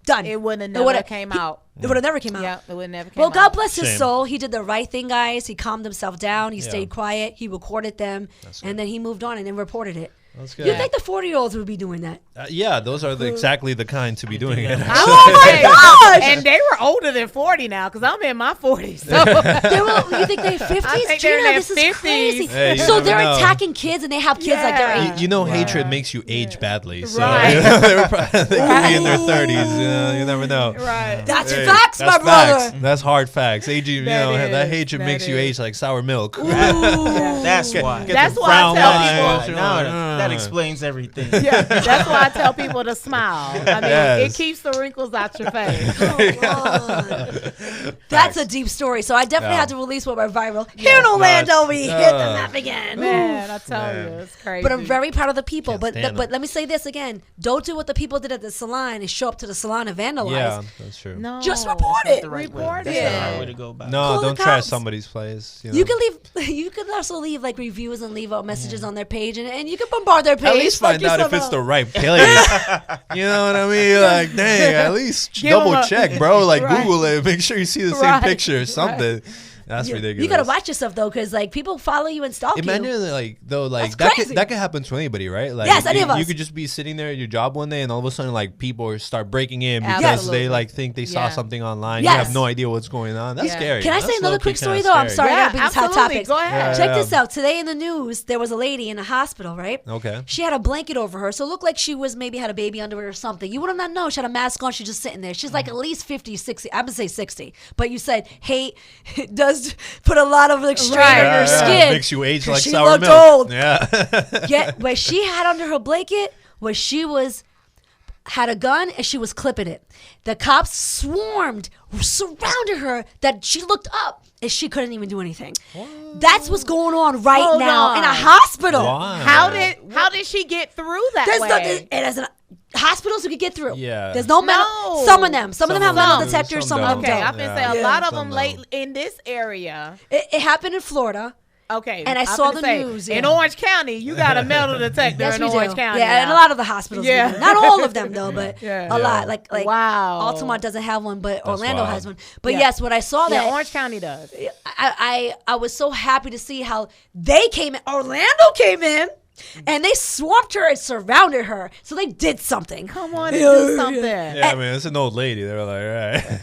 done. It wouldn't have It never would've- came he- out. It would have never came out. Yeah, it would never came Well, out. God bless his Shame. soul. He did the right thing, guys. He calmed himself down. He Yeah. stayed quiet. He recorded them, and then he moved on and then reported it. That's good. You think the 40-year-olds would be doing that? Yeah, those are exactly the kind to be doing it. Oh my gosh! And they were older than 40 now because I'm in my 40s. So You think they're 50s? I think they're in Gina, their this is 50s. crazy. Hey, you So never they're know. attacking kids, and they have kids like their Yeah. age. You know, hatred makes you age badly. So Right. they could be in their 30s. You never know. right. That's Hey, facts, that's my brother. facts. That's hard facts. Aging, That that is, hatred that makes you is. age like sour milk. That's why. That's the why I frown tell lines, people. you know, Now that explains everything. Yeah, that's why I tell people to smile. I mean, Yes. it keeps the wrinkles out your face. That's a deep story. So I definitely Yeah. had to release what went viral. Here in Orlando, we hit the map again. Man, I tell Man. you, it's crazy. But I'm very proud of the people. Can't But stand but them. let me say this again: don't do what the people did at the salon and show up to the salon and vandalize. Yeah, that's true. no, Just report That's it. the right way. Report That's it. the right way to go about it. No, Call the don't trash cops. somebody's place. You, know. You can leave. You can also leave like reviews and leave out messages on their page, and you can bombard their page. At least fuck find out if yourself it's the out. right place. You know what I mean? Like, dang, at least Give 'em double a- check, bro. Like, Right. Google it. Make sure you see the same Right. picture or something. That's ridiculous. You gotta watch yourself though, because like people follow you and stalk you. Imagine like though like That's that crazy. could happen to anybody, right? Like Yes, any you, of us. you could just be sitting there at your job one day and all of a sudden like people start breaking in because Absolutely. they like think they saw Yeah. something online. Yes. You have no idea what's going on. That's Yeah. scary. Can I say That's another low-key quick story kinda though? I'm scary. sorry, I Yeah, gotta be these hot absolutely. topics. Go ahead. Check Yeah. this out. Today in the news, there was a lady in a hospital, right? Okay. She had a blanket over her, so it looked like she was maybe had a baby under her or something. You would not know. She had a mask on. She's just sitting there. She's like at least 50, 60. I'm gonna say 60. But you said hate does put a lot of like strain Right. on her skin. Makes you age like she sour looked milk. old. Yeah. Yet what she had under her blanket was she had a gun and she was clipping it. The cops swarmed, surrounded her, that she looked up and she couldn't even do anything. That's what's going on right Hold now in a on. hospital. Why? How did she get through that There's way? no, and as an hospitals who could get through. Yeah. There's no metal. No. Some of them have Some metal do, detectors. Some some of them Okay, don't. I've been saying a Yeah. lot of Some them don't. late in this area. It happened in Florida. Okay, And I I'm saw finna the say, news, in yeah. Orange County. You got a metal detector Yes, in we Orange do. County. Yeah, and a now. lot of the hospitals. Yeah. do. Not all of them though, but Yeah. a lot. Like Wow. Altamont doesn't have one, but Orlando wild. has one. But Yeah. yes, when I saw Yeah, that, Orange County does. I was so happy to see how they came in. Orlando came in. And they swamped her and surrounded her. So they did something. Come on and do something. Yeah, I mean, it's an old lady. They were like,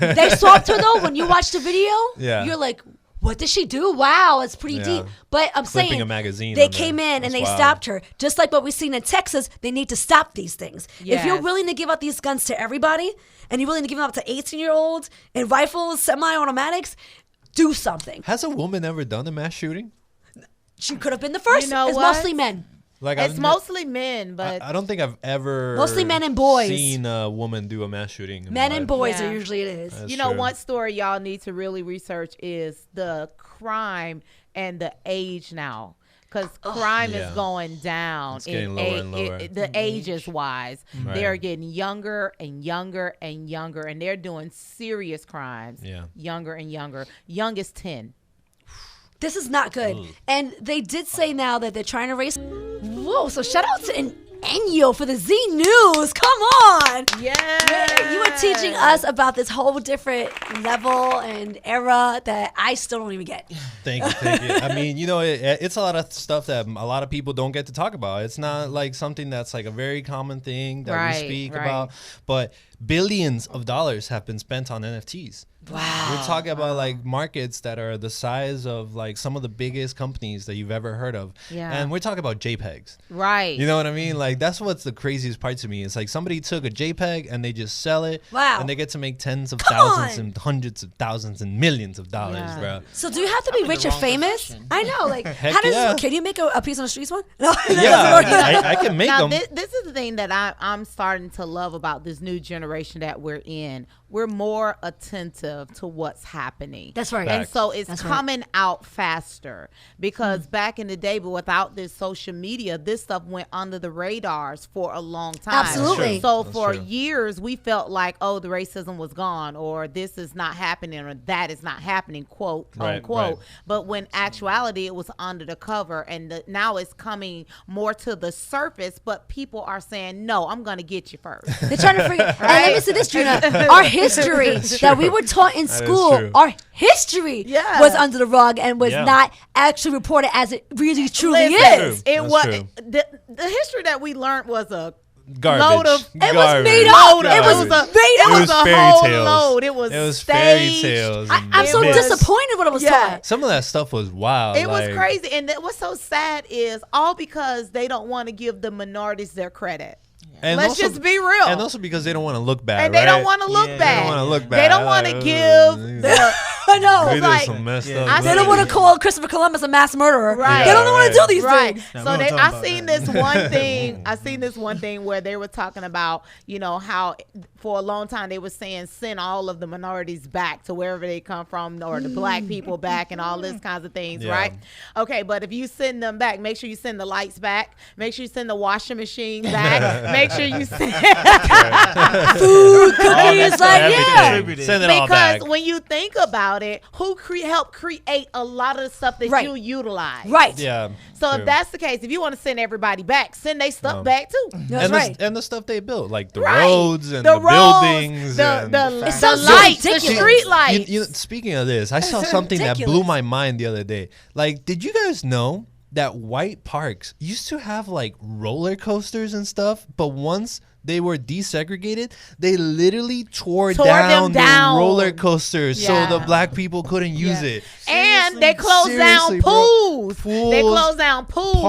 all right. They swamped her though. When you watch the video, Yeah. you're like, what did she do? Wow, it's pretty Yeah. deep. But I'm Flipping saying a magazine they on came there. in and That's they wild. stopped her. Just like what we've seen in Texas, they need to stop these things. If you're Yes. willing to give out these guns to everybody and you're willing to give them out to 18-year-olds and rifles, semi-automatics, do something. Has a woman ever done a mass shooting? She could have been the first. You know it's what? mostly men. Like It's mostly men, but I don't think I've ever Mostly men and boys. seen a woman do a mass shooting. in Men my and life. boys Yeah. are usually it is. That's you know, true. one story y'all need to really research is the crime and the age now. Because crime Yeah. is going down. It's getting lower and lower. The ages wise. Right. They're getting younger and younger and younger, and they're doing serious crimes. Yeah. Younger and younger. Youngest 10. This is not good. And they did say now that they're trying to raise. Whoa! So shout out to Enyo for the Z News. Come on. Yeah. You were teaching us about this whole different level and era that I still don't even get. Thank you, thank you. I mean, you know, it's a lot of stuff that a lot of people don't get to talk about. It's not like something that's like a very common thing that Right, we speak right. about, but billions of dollars have been spent on NFTs. Wow. We're talking about like markets that are the size of like some of the biggest companies that you've ever heard of. Yeah. And we're talking about JPEGs. Right. You know what I mean? Like that's what's the craziest part to me. It's like somebody took a JPEG and they just sell it. Wow. And they get to make tens of Come thousands on. and hundreds of thousands and millions of dollars, Yeah. bro. So do you have to be in the rich or wrong famous? profession. I know. Like, Heck how does yeah. can you make a piece on the streets one? No, Yeah, I can make now, them. this is the thing that I'm starting to love about this new generation that we're in. We're more attentive to what's happening. That's right. And so it's That's right. coming out faster because back in the day, but without this social media, this stuff went under the radars for a long time. Absolutely. That's So true. for That's true. years, we felt like, oh, the racism was gone, or this is not happening, or that is not happening, quote Right, unquote. right. But when actuality, it was under the cover, and now it's coming more to the surface. But people are saying, no, I'm going to get you first. They're trying to figure. And let me say this, Gina. Our history that we were taught in That is school, true. our history Yeah. was under the rug and was Yeah. not actually reported as it really truly Listen, is. True. it That's was true. the history that we learned was a Garbage. load of- It was made load. up. It was Garbage. made It up. was a fairy whole tales. load. It was fairy staged. tales. and I'm so It was- myths. disappointed what I was Yeah. taught. Some of that stuff was wild. It was like- crazy, and what's so sad is all because they don't want to give the minorities their credit. And Let's also- just be real. And also because they don't want to look bad, And they don't right? want to look Yeah, they bad. don't wanna look They bad. don't want to Like, give the I know. We did like- some messed Yeah. up. I They see- don't want to call Christopher Columbus a mass murderer. Right. They don't want to do these right. things. No, So we don't talk I about seen that. this one thing. I seen this one thing where they were talking about, how for a long time they were saying send all of the minorities back to wherever they come from, or the black people back, and all this kinds of things, Yeah. right? Okay, but if you send them back, make sure you send the lights back. Make sure you send the washing machine back. Make sure you send Food, cookies, like, yeah. Contributed. Send it all back. because when you think about it, who helped create a lot of the stuff that Right. you utilize? Right. Yeah. So true. if that's the case, if you want to send everybody back, send they stuff No. back too. That's and right. and the stuff they built, like the Right. roads and The the, roads, buildings, and the sounds lights, the ridiculous. street lights. Speaking of this, I saw something that blew ridiculous. my mind the other day. Like, did you guys know that white parks used to have like roller coasters and stuff, but once they were desegregated, they literally tore Tore down them down. the roller coasters Yeah. so the black people couldn't use it. And they closed down Seriously, bro. pools. They Pools, closed down pools,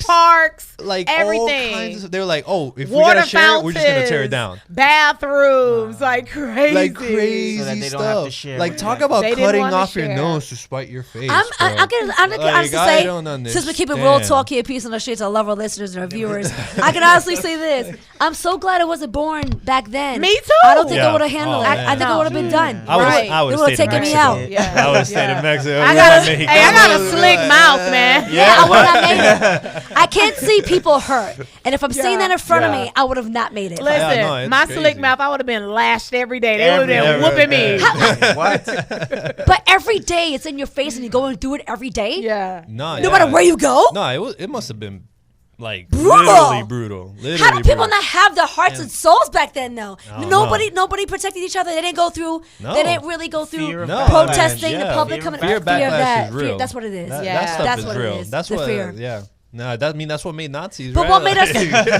parks, like all everything. kinds of, they were like, oh, if we Water gotta share it, we're just gonna tear it fountains, down. Bathrooms, like crazy. Like crazy So that they don't have to stuff. share Like with talk that. about They didn't cutting wanna off your share. nose to spite your face. I'm bro. can honestly Like, I say, don't since we keep it real understand. talky, a piece on the streets, I love our listeners and our viewers. I can honestly say this: I'm so glad I wasn't born back then. Me too. I don't think Yeah. I would have handled Oh, it. man. I think I would have been done. I would've- Right. I would They have would've stayed in taken me Mexico. out. Yeah. I would have stayed in Mexico. I got a slick mouth, man. Yeah, I would not made it. I can't see people hurt, and if I'm seeing that in front of Yeah. me, I would have not made it. Listen, Yeah, no, it's my crazy. slick mouth, I would have been lashed every day. They would have been whooping me. What? But every day it's in your face, and you're going through it every day. Yeah. No matter where you go. No, it must have been like Brutal. literally brutal. Literally How do people brutal. not have the hearts and souls back then, though? I don't Nobody protected each other. They didn't go through. No. They didn't really go through Fear of No, protesting. yeah. The public Fear coming. of Fear fear of backlash that. is real. Fear, that's what it is. That Yeah. stuff That's is what it real. is. That's The what. fear. Yeah. No, that's what made Nazis. But right? what made us?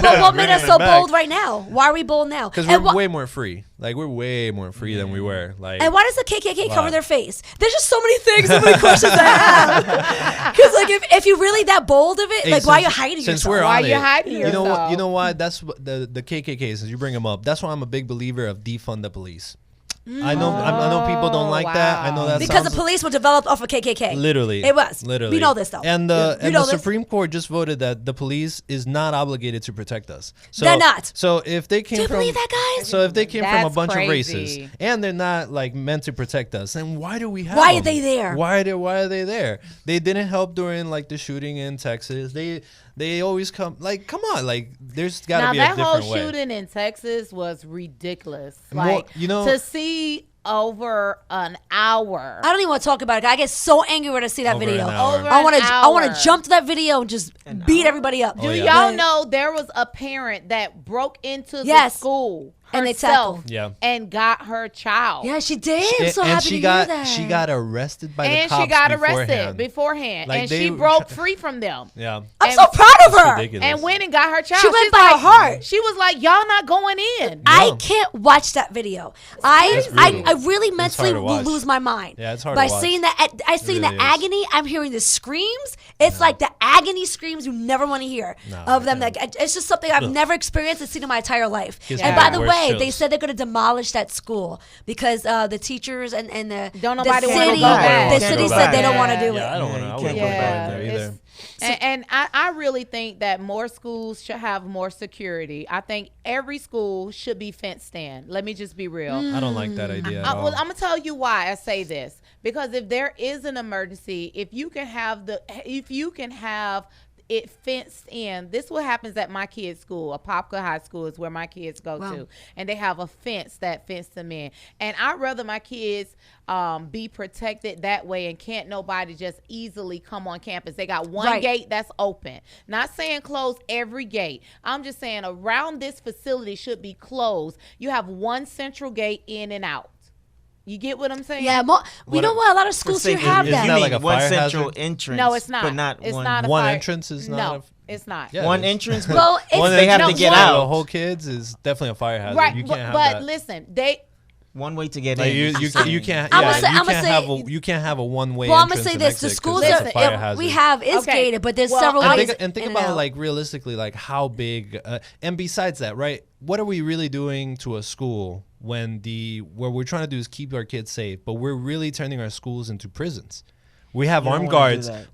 But what made us so back. bold right now? Why are we bold now? Because And we're wh- way more free. Like we're way more free than we were. Like And why does the KKK cover Wow. their face? There's just so many things, so many questions I have. Because like, if you're really that bold of it, Hey, like, why are you since- hiding since yourself? we're Why on you it, hiding You know what? yourself? You know what? That's what the KKK. Since you bring them up, that's why I'm a big believer of defund the police. I know people don't like that. I know that Because the sounds police were developed off of KKK. literally It was. literally. We know this though. And the You know this? Supreme Court just voted that the police is not obligated to protect us. So, They're not. So if they came Do you from believe that, guys? So if they came from a That's bunch crazy. of races and they're not like meant to protect us, then why do we have Why are them? they there? Why are they there? They didn't help during like the shooting in Texas. They always come like come on, like there's got to Now be a that whole different way. shooting in Texas was ridiculous. More- Like you know- to see over an hour. I don't even want to talk about it. I get so angry when I see that Over video. an hour. Over I want an to. I want hour. to jump to that video and just beat everybody up. Oh, Do yeah. y'all know there was a parent that broke into Yes. the school And they herself tackled. Yeah. and got her child? Yeah, she did. I'm so and happy she to got hear that. she got arrested by the And cops she got arrested beforehand. beforehand, Like, and they she were broke try- free from them. Yeah. I'm and- so proud of her. Ridiculous. And went and got her child. She went She's by her like- heart. She was like, "Y'all not going in." I can't watch that video. I really mentally hard to will watch. lose my mind. Yeah, it's hard By to watch. seeing that, I seeing really the is. agony. I'm hearing the screams. It's like the agony screams you never want to hear of them. Like it's just something I've never experienced and seen in my entire life. Gives And me by the the worst way, they chills. said they're going to demolish that school because the teachers and the Don't the nobody wanna city, go back. the Can't city go said they back. don't want to do Yeah, it. I don't want Yeah, to. I you wouldn't can't go go back Yeah, there it's- either. and I really think that more schools should have more security. I think every school should be fenced in. Let me just be real. I don't like that idea. At Well, all. I'm gonna tell you why I say this. Because if there is an emergency, if you can have it fenced in. This is what happens at my kids' school. Apopka High School is where my kids go to, and they have a fence that fenced them in. And I'd rather my kids be protected that way, and can't nobody just easily come on campus. They got one Right. gate that's open. Not saying close every gate. I'm just saying around this facility should be closed. You have one central gate in and out. You get what I'm saying? Yeah, you know what? A lot of schools here have Isn't that. that like a one fire central hazard? entrance. No, it's not. But not it's one. not a One fire- entrance is not No, a- it's not. Yeah, one it is. entrance. Well, but it's- they have no, to get one- The out. whole kids is definitely a fire hazard. Right, You but, can't have but that. listen, they One way to get Like in. you is saying. can't. I'ma Yeah, say- you I'ma can't say- have you can't have a one way. Well, I'm gonna entrance say and this: the exit 'cause schools that's a that fire hazard. we have is Okay. gated, but there's Well, several I ways. And think in about it out. like realistically, like how big. And besides that, right? What are we really doing to a school when what we're trying to do is keep our kids safe, but we're really turning our schools into prisons? We have You don't armed wanna do guards. that.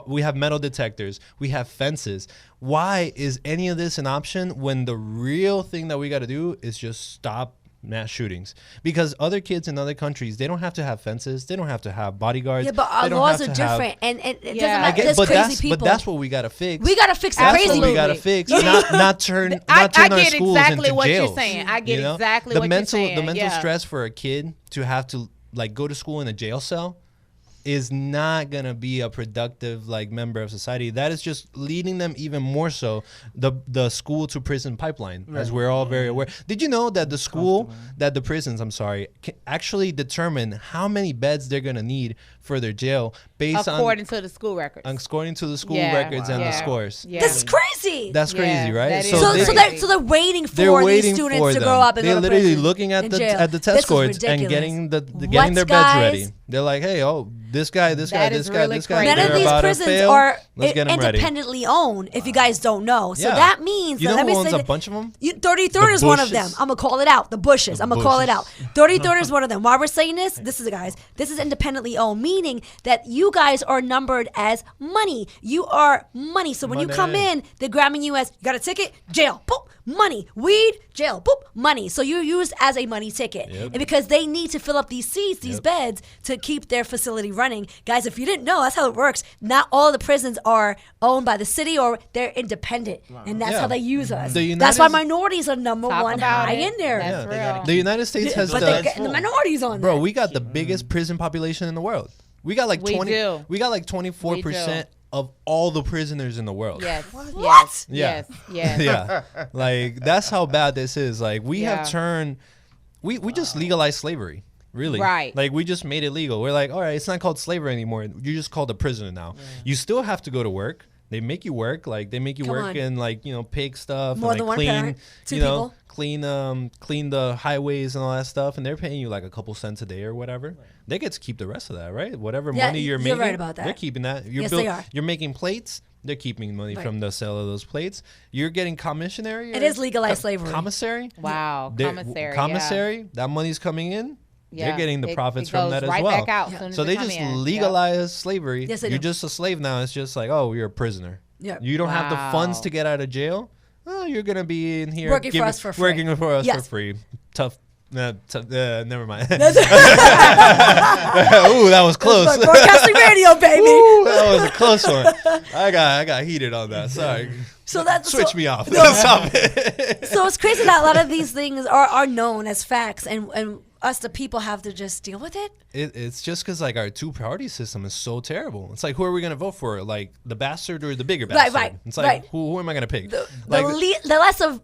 We have metal detectors. We have fences. Why is any of this an option when the real thing that we got to do is just stop mass shootings? Because other kids in other countries, they don't have to have fences. They don't have to have bodyguards. Yeah, but our They don't laws have are to have- different, and it doesn't Yeah. I matter. get, There's but crazy people. that's what we got to fix. We gotta fix the That's crazy what we gotta people. fix. Not turn I our get schools exactly into what you're jails. saying. I get you know? exactly the what mental, you're saying. The mental yeah. stress for a kid to have to like go to school in a jail cell is not gonna be a productive like member of society. That is just leading them even more so the school to prison pipeline, as we're all very aware. Did you know that the prisons, can actually determine how many beds they're gonna need for their jail based According to the school records. according to the school Yeah. records and the Yeah. scores? Yeah. This is crazy. That's Yeah, crazy, right? that is so, they- they're waiting for these students to grow up and they're go to literally prison looking at and the jail. test This is scores and ridiculous. getting getting What, their beds guys? ready. They're like, hey, this guy, this guy, That this is guy, really this guy. crazy. None they're of these about to prisons fail. are Let's get 'em ready. independently owned, if you guys don't know. So Yeah. that means You that, know let who me owns say a that- bunch of them? 33rd is one of them. Bushes. I'm gonna call it out. The Bushes. I'm gonna call it out. Bushes. 33rd is one of them. Why we're saying this is guys. This is independently owned, meaning that you guys are numbered as money. You are money. So when you come Money. in, they're grabbing you as you got a ticket, jail, boop, money, weed, jail, boop, money. So you're used as a money ticket, Yep. and because they need to fill up these seats, these beds, to keep their facility running. Guys, if you didn't know, that's how it works. Not all the prisons are owned by the city or they're independent, and that's Yeah. how they use us. The That's why United- minorities are number Talk one about high it. in there. That's real. The United States has But the minorities on bro. there. We got the biggest prison population in the world. We got like We 20. do. We got like 24% of all the prisoners in the world. Yes. What? Yeah. Yes. Yes. Yeah, like that's how bad this is. Like we Yeah. have turned, we just legalized slavery. Really, Right. Like we just made it legal. We're like, all right, it's not called slavery anymore. You're just called a prisoner now. You still have to go to work, They make you work. Like they make you Come work on. in like pig stuff. More and, than like, one clean, parent, two people. clean the highways and all that stuff. And they're paying you like a couple cents a day or whatever. They get to keep the rest of that, right? Whatever Yeah, money you're you're making, right about that. they're keeping that. Yes, they are. You're making plates. They're keeping money Right. from the sale of those plates. You're getting commissary. It or is legalized slavery. Commissary. Wow, They're- commissary. Commissary. That money's coming in. Yeah. They're getting the It- profits it from goes that as right well. back out soon as So it they come just in. Yep. legalize slavery. Yes, they You're do. just a slave now. It's just like, oh, you're a prisoner. Yeah. You don't have the funds Wow. to get out of jail. Oh, you're gonna be in here Working for us for free. Working for us for Yes. free. Tough. Never mind. Ooh, that was close. But broadcasting radio, baby. Ooh, that was a close one. I got heated on that. Sorry. So that's Switch so, me off. No. Stop it. So it's crazy that a lot of these things are known as facts, and us, the people, have to just deal with it. It's just because like our two-party system is so terrible. It's like, who are we gonna vote for? Like the bastard or the bigger bastard? Right. It's like, Right. who am I gonna pick? The Like, less of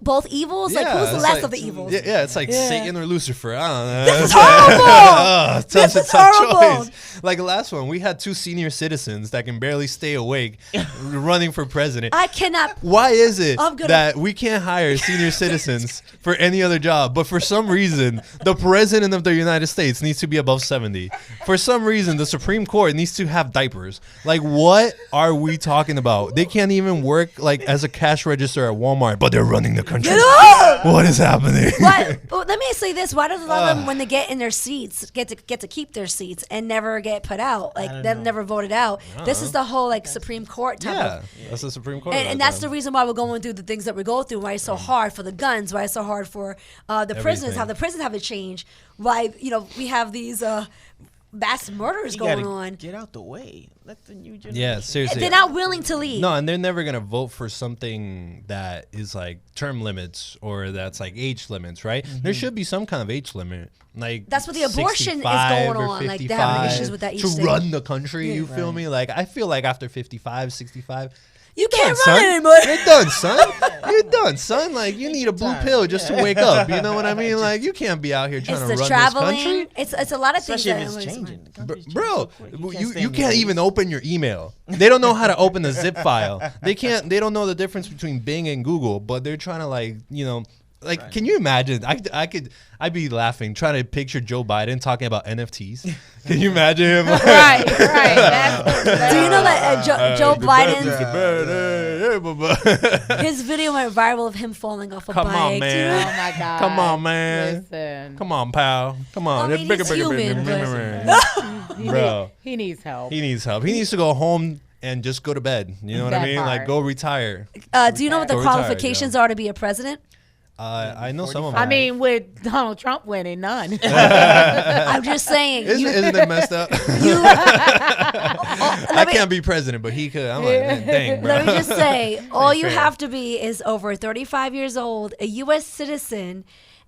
both evils. Like who's the it's less like- of the evils? Yeah, it's like Yeah. Satan or Lucifer. I don't know. This is It's like- horrible. Oh, it's This such a is tough horrible. choice. Like the last one, we had two senior citizens that can barely stay awake, running for president. I cannot. Why is it I'm gonna- that we can't hire senior citizens for any other job, but for some reason the president of the United States needs to be above 70? For some reason, the Supreme Court needs to have diapers. Like, what are we talking about? They can't even work like as a cash register at Walmart, but they're running the country. Get up! What is happening? Why, well, let me say this: why does a lot of them, when they get in their seats, get to keep their seats and never get put out? Like they're never voted out. This is the whole like Supreme Court type Yeah, of. that's the Supreme Court. And that's the reason why we're going through the things that we go through. Why it's so hard for the guns. Why it's so hard for the prisoners. Everything. How the prisons have to change. Why we have these mass murders You going gotta on. Get out the way. Let the new generation. Yeah, seriously. They're not willing to leave. No, and they're never gonna vote for something that is like term limits or that's like age limits, right? There should be some kind of age limit, like That's what the abortion is 65 going or on, like, they're having 55 issues with that each to state. run the country. You feel me? Like I feel like after 55, 65. You Done, can't son. run anymore. You're done, son. You're done, son. Like you need a blue pill just to wake up. You know what I mean? Like you can't be out here trying It's to the run this traveling. country. It's a lot of things. Especially that if it's always- changing. The country's changing Bro, so quick. you stay in can't your even ways. open your email. They don't know how to open a zip file. They don't know the difference between Bing and Google, but they're trying to like, can you imagine? I'd be laughing trying to picture Joe Biden talking about NFTs. Can you imagine him? right. That's Do you know that Joe Biden, Biden? his video went viral of him falling off a Come bike? on, Do you man. know? Oh my God. Come on, man. Listen. Come on, pal. Come on. I mean, he's human, Bro, He needs help. he needs help. He needs to go home and just go to bed. You know what I That mean? part. Like, go retire. Do you know what the Go retired, qualifications yeah. are to be a president? I know some of them. I mean, with Donald Trump winning, none. I'm just saying. Isn't it messed up? I let me- can't be president, but he could. I'm like, dang, bro. Let me just say, all you fair. have to be is over 35 years old, a U.S. citizen,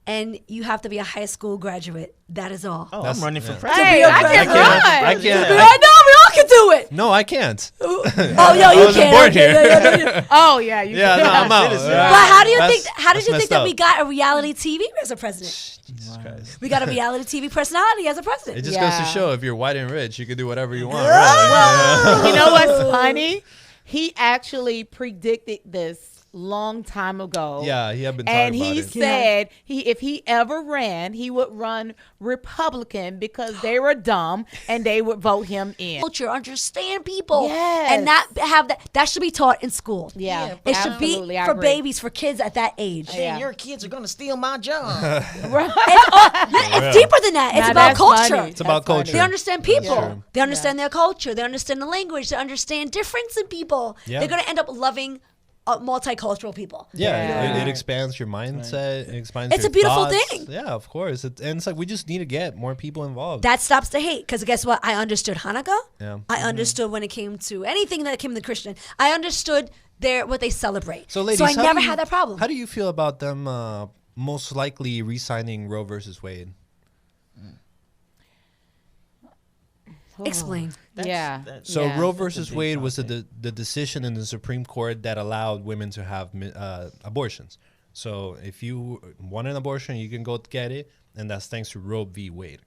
and you have to be a high school graduate. That is all. Oh, That's- I'm running for yeah. president. Hey, I can run. I can't. I know, we all can do it. No, I can't. Oh, yo, I you wasn't can't. born Okay, here. yeah. Oh yeah, you Yeah, can. no, I'm out. Citizen. Yeah. But how do you That's- think? How did that's you think messed that up. we got a reality TV as a president? Jesus Christ. We got a reality TV personality as a It president. just goes Yeah. to show if you're white and rich, you can do whatever you want. Really. You know what's funny? He actually predicted this long time ago. Yeah, he had been talking And about he it. said if he ever ran, he would run Republican because they were dumb and they would vote him in. Culture, understand people, Yes. and not have that. That should be taught in school. Yeah, It should be absolutely, I for agree. babies, for kids at that age. Yeah. Dang, your kids are gonna steal my job. It's deeper than that. It's Now about that's culture. funny. It's about That's funny. culture. They understand people. true. They understand their culture. They understand the language. They understand difference in people. Yeah. They're going to end up loving multicultural people. Yeah, it expands your mindset. It expands It's your a beautiful thoughts. thing. Yeah, of course. And it's like we just need to get more people involved. That stops the hate. Because guess what? I understood Hanukkah. Yeah. I understood when it came to anything that came to Christian. I understood what they celebrate. So, ladies, I how never do you- had that problem. How do you feel about them most likely re-signing Roe versus Wade? Explain. Yeah. So Yeah. Roe That's a versus big Wade was topic. the decision in the Supreme Court that allowed women to have abortions. So if you want an abortion, you can go get it, and that's thanks to Roe v. Wade.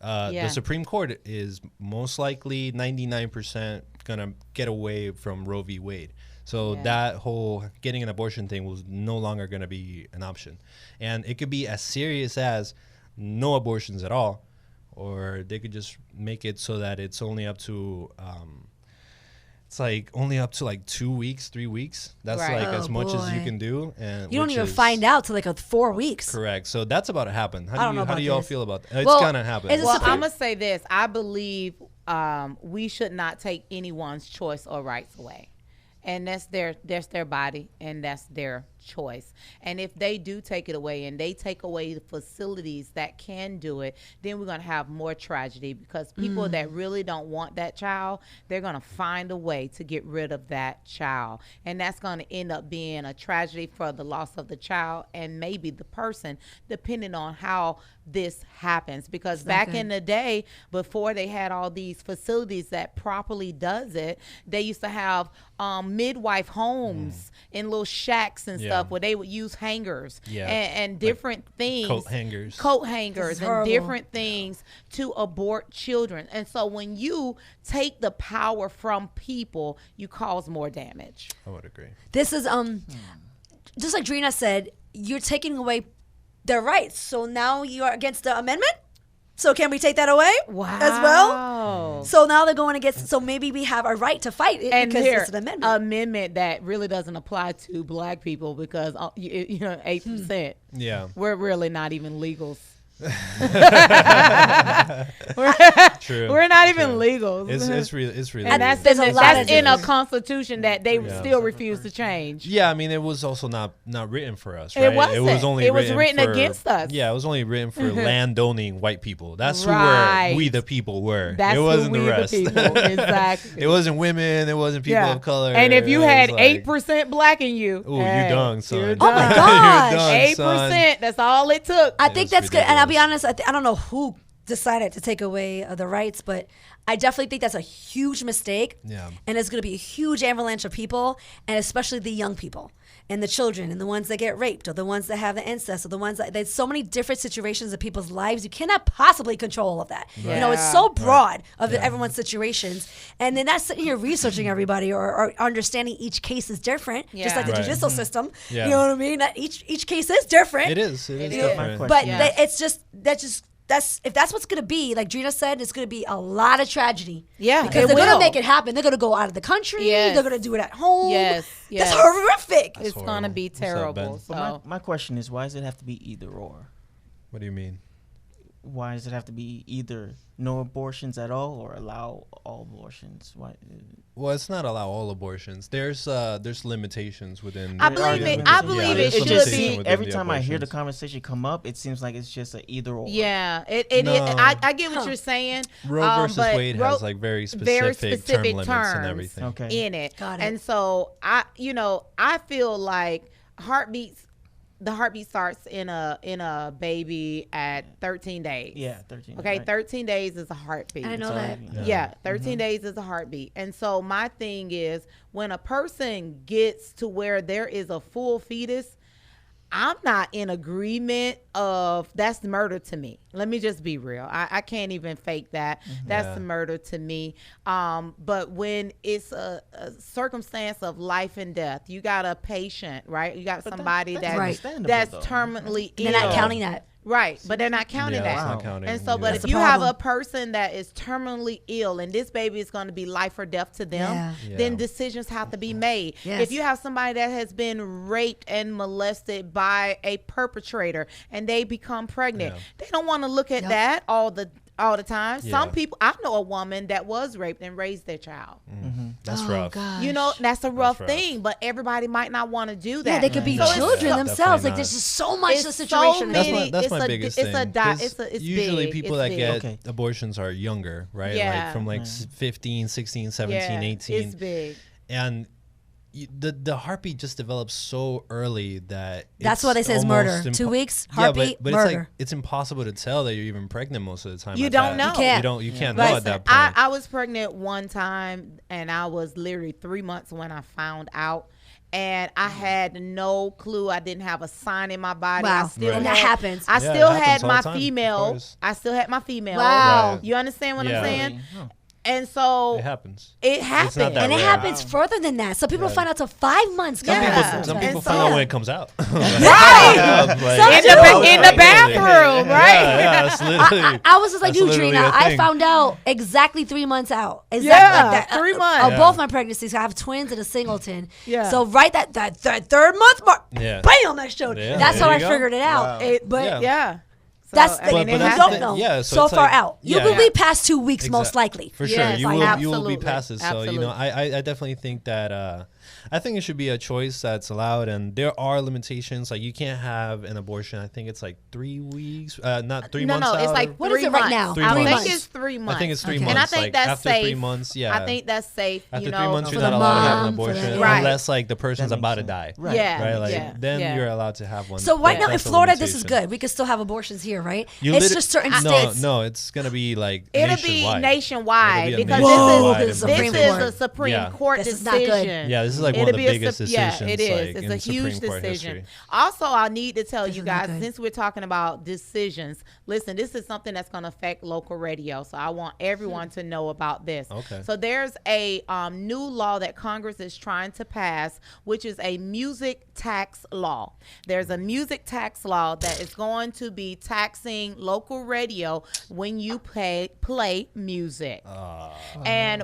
Yeah. The Supreme Court is most likely 99% gonna get away from Roe v. Wade. So Yeah. that whole getting an abortion thing was no longer gonna be an option, and it could be as serious as no abortions at all, or they could just make it so that it's only up to it's like only up to like 2 weeks, 3 weeks. That's Right. like Oh, as much as you boy. can do, and You don't which even is find out till like 4 weeks. correct. So that's about to happen. I How don't do know you how about do y'all this. feel about that? It's Well, gonna happen. is it Well, Supreme- I'm gonna say this. I believe we should not take anyone's choice or rights away, and that's their body and that's their choice. And if they do take it away and they take away the facilities that can do it, then we're gonna have more tragedy because people that really don't want that child, they're gonna find a way to get rid of that child, and that's gonna end up being a tragedy for the loss of the child and maybe the person, depending on how this happens. Because back in the day, before they had all these facilities that properly does it, they used to have midwife homes in little shacks and Yeah. stuff where they would use hangers Yeah. and different things, coat hangers. This is and horrible. different things to abort children. And so when you take the power from people, you cause more damage. I would agree. This is just like Drina said, you're taking away their rights. So now you are against the amendment? So can we take that away as well? So now they're going against, so maybe we have a right to fight it And because here, it's an amendment. amendment that really doesn't apply to black people because you know 8%. Yeah. We're really not even legals. True. We're not even True. legals. It's really and that's There's in, a the, lot that's of in a difference. constitution that they still refuse to change. yeah. I mean, it was also not written for us, It right? wasn't. was only It was written for, against us. Yeah, it was only written for landowning white people. That's Right. who we the people were. That's it wasn't who we the rest. the people. Exactly. It wasn't women. It wasn't people of color. And if you It was had like, 8% black in you, ooh, you done, son. you're Oh my done. gosh. You're done, 8%. That's all it took. I think It's that's good. And I'll be ridiculous. honest, I don't know who decided to take away the rights, but I definitely think that's a huge mistake. Yeah. And it's going to be a huge avalanche of people, and especially the young people and the children and the ones that get raped or the ones that have the incest or the ones that there's so many different situations in people's lives. You cannot possibly control all of that. You know, it's so broad of everyone's situations. And then not sitting here researching everybody or understanding each case is different, just like the Right. judicial system. Yeah. You know what I mean? That each case is different. It is. It is is. different. My But question- Yeah. it's just that's if that's what's gonna be, like Drina said, it's gonna be a lot of tragedy. Yeah, because it they're will. gonna make it happen. They're gonna go out of the country. Yes. They're gonna do it at home. Yes, That's yes. horrific. It's going to horrible. be What's up, Ben? terrible. But So my question is, why does it have to be either or? What do you mean? Why does it have to be either no abortions at all or allow all abortions? Why? Well, it's not allow all abortions. There's limitations within. I believe it- I believe there's it It should just limitations be. seems within every the time I hear the abortions. conversation come up, it seems like it's just an either or. Yeah, it No. I get what you're saying. Roe versus but Wade Roe- has like very specific term limits and everything. Okay. in it. Got it. And so I feel like the heartbeat starts in a baby at 13 days. Yeah, 13. Okay, right? 13 days is a heartbeat. I didn't know that. Yeah, 13 days is a heartbeat. And so my thing is when a person gets to where there is a full fetus, I'm not in agreement of that's murder to me. Let me just be real. I can't even fake that. That's Yeah. murder to me. But when it's a circumstance of life and death, you got a patient, right? You got somebody that's Right. understandable, that's though. terminally ill. They're not counting that. Right, but they're not counting Yeah, that. it's not Wow. counting. And so, yeah. but That's if the you have problem. a person that is terminally ill and this baby is going to be life or death to them, Yeah. then Yeah. decisions have to be made. Yes. If you have somebody that has been raped and molested by a perpetrator and they become pregnant, Yeah. they don't want to look at Yep. that all the time. Some Yeah. people, I know a woman that was raped and raised their child. That's Oh, rough. gosh. You know, that's a rough rough. thing, but everybody might not want to do that. Yeah, they could be So it's children so- themselves. Definitely Like there's not. just so much It's the so situation. many- That's it's my a- biggest it's thing. a 'cause it's usually big. people It's that big. get Okay. abortions are younger, right? Yeah. Like from like 15, 16, 17, Yeah, 18. It's big. And the heartbeat just develops so early that That's it's why they say it's almost murder. 2 weeks, Yeah, heartbeat, but murder. it's like it's impossible to tell that you're even pregnant most of the time. You at don't that. know. You can't. You can't know Listen, at that point. I was pregnant one time and I was literally 3 months when I found out. and I had no clue. I didn't have a sign in my body. Wow. I still And had, that happens. I Yeah, still it happens had all my the time, of female. course. I still had my female. Wow. Right. You understand what Yeah. I'm saying? Oh. And so It happens. it not happened. that And it rare. happens further than that. Some people Yeah. find out to 5 months. Some guys. people- Some And people so- find out when it comes out. Right. in the bathroom, right? Yeah, that's literally. I was just like that's you, literally Drina. a I thing. found out exactly 3 months out. Exactly Yeah, like that. 3 months. Of Yeah. both my pregnancies. I have twins and a singleton. Yeah. So right that third month mark, Yeah. bam, I showed. Yeah, That's there how I you go. figured it out. But Yeah. So, That's I mean, the it you that's happened. don't know. yeah, so so it's far like- out. You yeah. will be past 2 weeks most Exact- likely. For sure, Yes, you like, will be absolutely. past it. So Absolutely. I definitely think that I think it should be a choice that's allowed, and there are limitations. Like you can't have an abortion. I think it's like 3 weeks, not 3 months. No, it's out like or- What three is it right months. now? 3 I months. think it's 3 months. I think it's 3 Okay. months. And I think like, that's after safe. 3 months, yeah. I think that's safe. after you 3 know, months, you're for not the allowed to have an mom, for abortion the- Right. unless like the person's makes about to sense. die. Right. Yeah. Right. Like yeah, then yeah. you're allowed to have one. So right now in That's a Florida, this is limitation. good. We can still have abortions here, right? You It's lit- just certain no, states. No, it's gonna be like It'll be nationwide. nationwide It'll be a because nationwide this is Supreme this Court. is a Supreme Yeah. Court This is not good. decision. Yeah, this is like one It'll of the be a biggest sup- decisions. Yeah, it is. Like, It's in a huge Supreme Court decision. history. Also, I need to tell This you is not guys, good. since we're talking about decisions, listen, this is something that's going to affect local radio. So I want everyone to know about this. Okay. So there's a new law that Congress is trying to pass, which is a music tax law. There's a music tax law that is going to be taxing local radio when you play music. And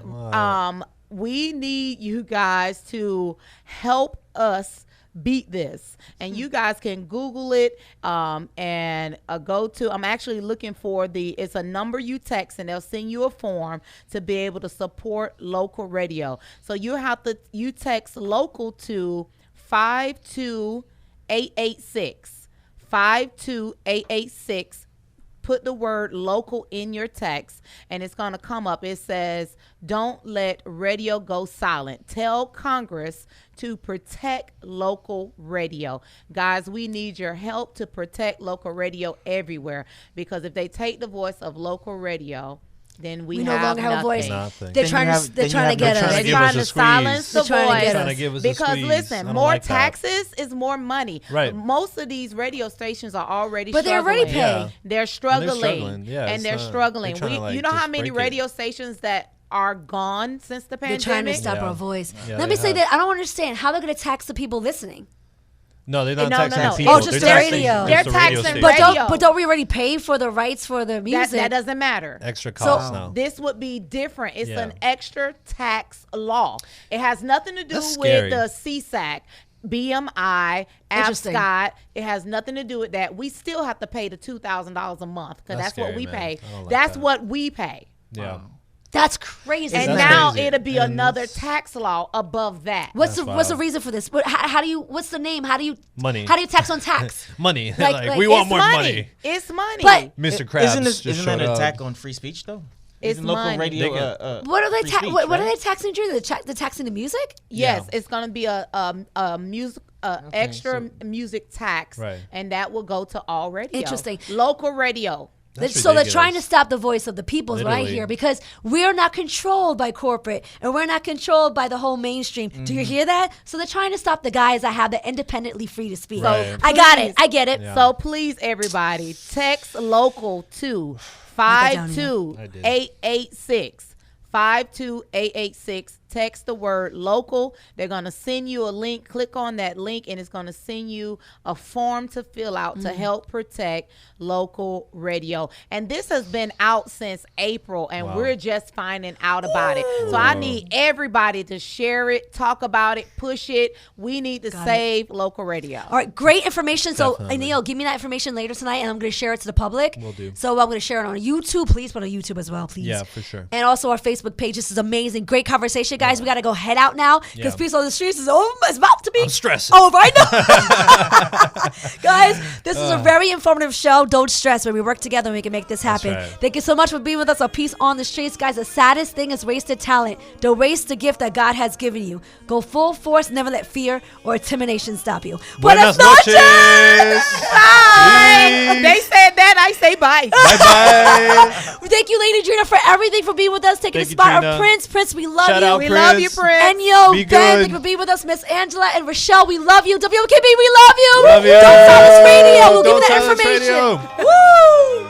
we need you guys to help us beat this. And you guys can Google it and go to, I'm actually looking for it's a number you text and they'll send you a form to be able to support local radio. So you text local to 52886. 52886. Put the word local in your text and it's going to come up. It says, don't let radio go silent. Tell Congress to protect local radio. Guys, we need your help to protect local radio everywhere, because if they take the voice of local radio, then we no longer have a voice. Nothing. They're Then trying you to have- they're then you trying to have- get they're us. They're give us trying a to squeeze. silence the They're trying to voice. get Trying to us. give us a Because squeeze. I listen, don't more like that. taxes is more money. Right. Most of these radio stations are already But they struggling. already pay. Yeah. They're struggling. struggling. Yeah, and it's they're not- struggling. they're trying to, like, You know how just many break it. radio stations that are gone since the They're pandemic? trying to stop Yeah. our voice. Yeah, Let me they say have. that I don't understand how they're going to tax the people listening. No, they're not No, taxing no, no. people. Oh, just they're the taxing radio. just They're the radio taxing station. But Radio. don't we already pay for the rights for the music? That doesn't matter. Extra costs now. This would be different. It's Yeah. an extra tax law. It has nothing to do That's with scary. the CSAC, BMI, Interesting. APSCOT. It has nothing to do with that. We still have to pay the $2,000 a month because That's that's what scary, we man. pay. I don't like That's that. what we pay. Yeah. That's crazy. And That's now crazy. it'll be And another it's- tax law above that. What's That's the wild. reason for this? How do you? What's the name? How do you? Money. How do you tax on tax? Money. Like- Like, like, we want It's more money. It's money. But- Mr. Krabs Isn't just that showed an up. attack on free speech though? It's Isn't local money. radio They can- What are they? free speech, What are right? they taxing? Drew? They're taxing the music. Yes, Yeah. it's going to be a music extra music tax, Right. and that will go to all radio. Interesting. Local radio. That's So they're trying to ridiculous. stop the voice of the people right Literally. here because we're not controlled by corporate and we're not controlled by the whole mainstream. Do Mm-hmm. you hear that? So they're trying to stop the guys that have the independently free to speak. Right. I got it. Please. I get it. Yeah. So please, everybody, text local to Write that down, 52886. 52886. Text the word local. They're going to send you a link. Click on that link and it's going to send you a form to fill out to help protect local radio. And this has been out since April and Wow. we're just finding out about it. So I need everybody to share it, talk about it, push it. We need to save local radio. All right, great information. So, Definitely. Neil, give me that information later tonight, and I'm going to share it to the public. Will do. So, I'm going to share it on YouTube. Please put it on YouTube as well, please. Yeah, for sure. And also our Facebook page. This is amazing. Great conversation, guys. We got to go head out now because Yeah. Peace on the Streets is it's about to be I'm stressing. over. I know. Guys, this is a very informative show. Don't stress. When we work together, we can make this happen. right. Thank you so much for being with us on Peace on the Streets. Guys, the saddest thing is wasted talent. Don't waste the gift that God has given you. Go full force. Never let fear or intimidation stop you. Buenas noches. Bye. They said that. I say bye. Bye bye. Thank you, Lady Drina, for everything, for being with us, taking Thank the you, spot Drina. of Prince. Prince, we love Shout you. out We love you, Prince. And yo, Be Ben, good. thank you for being with us. Miss Angela and Rochelle, we love you. WOKB, we love you. Love you. Don't Silence Radio. We'll give Don't you that Silence information. Radio. Woo!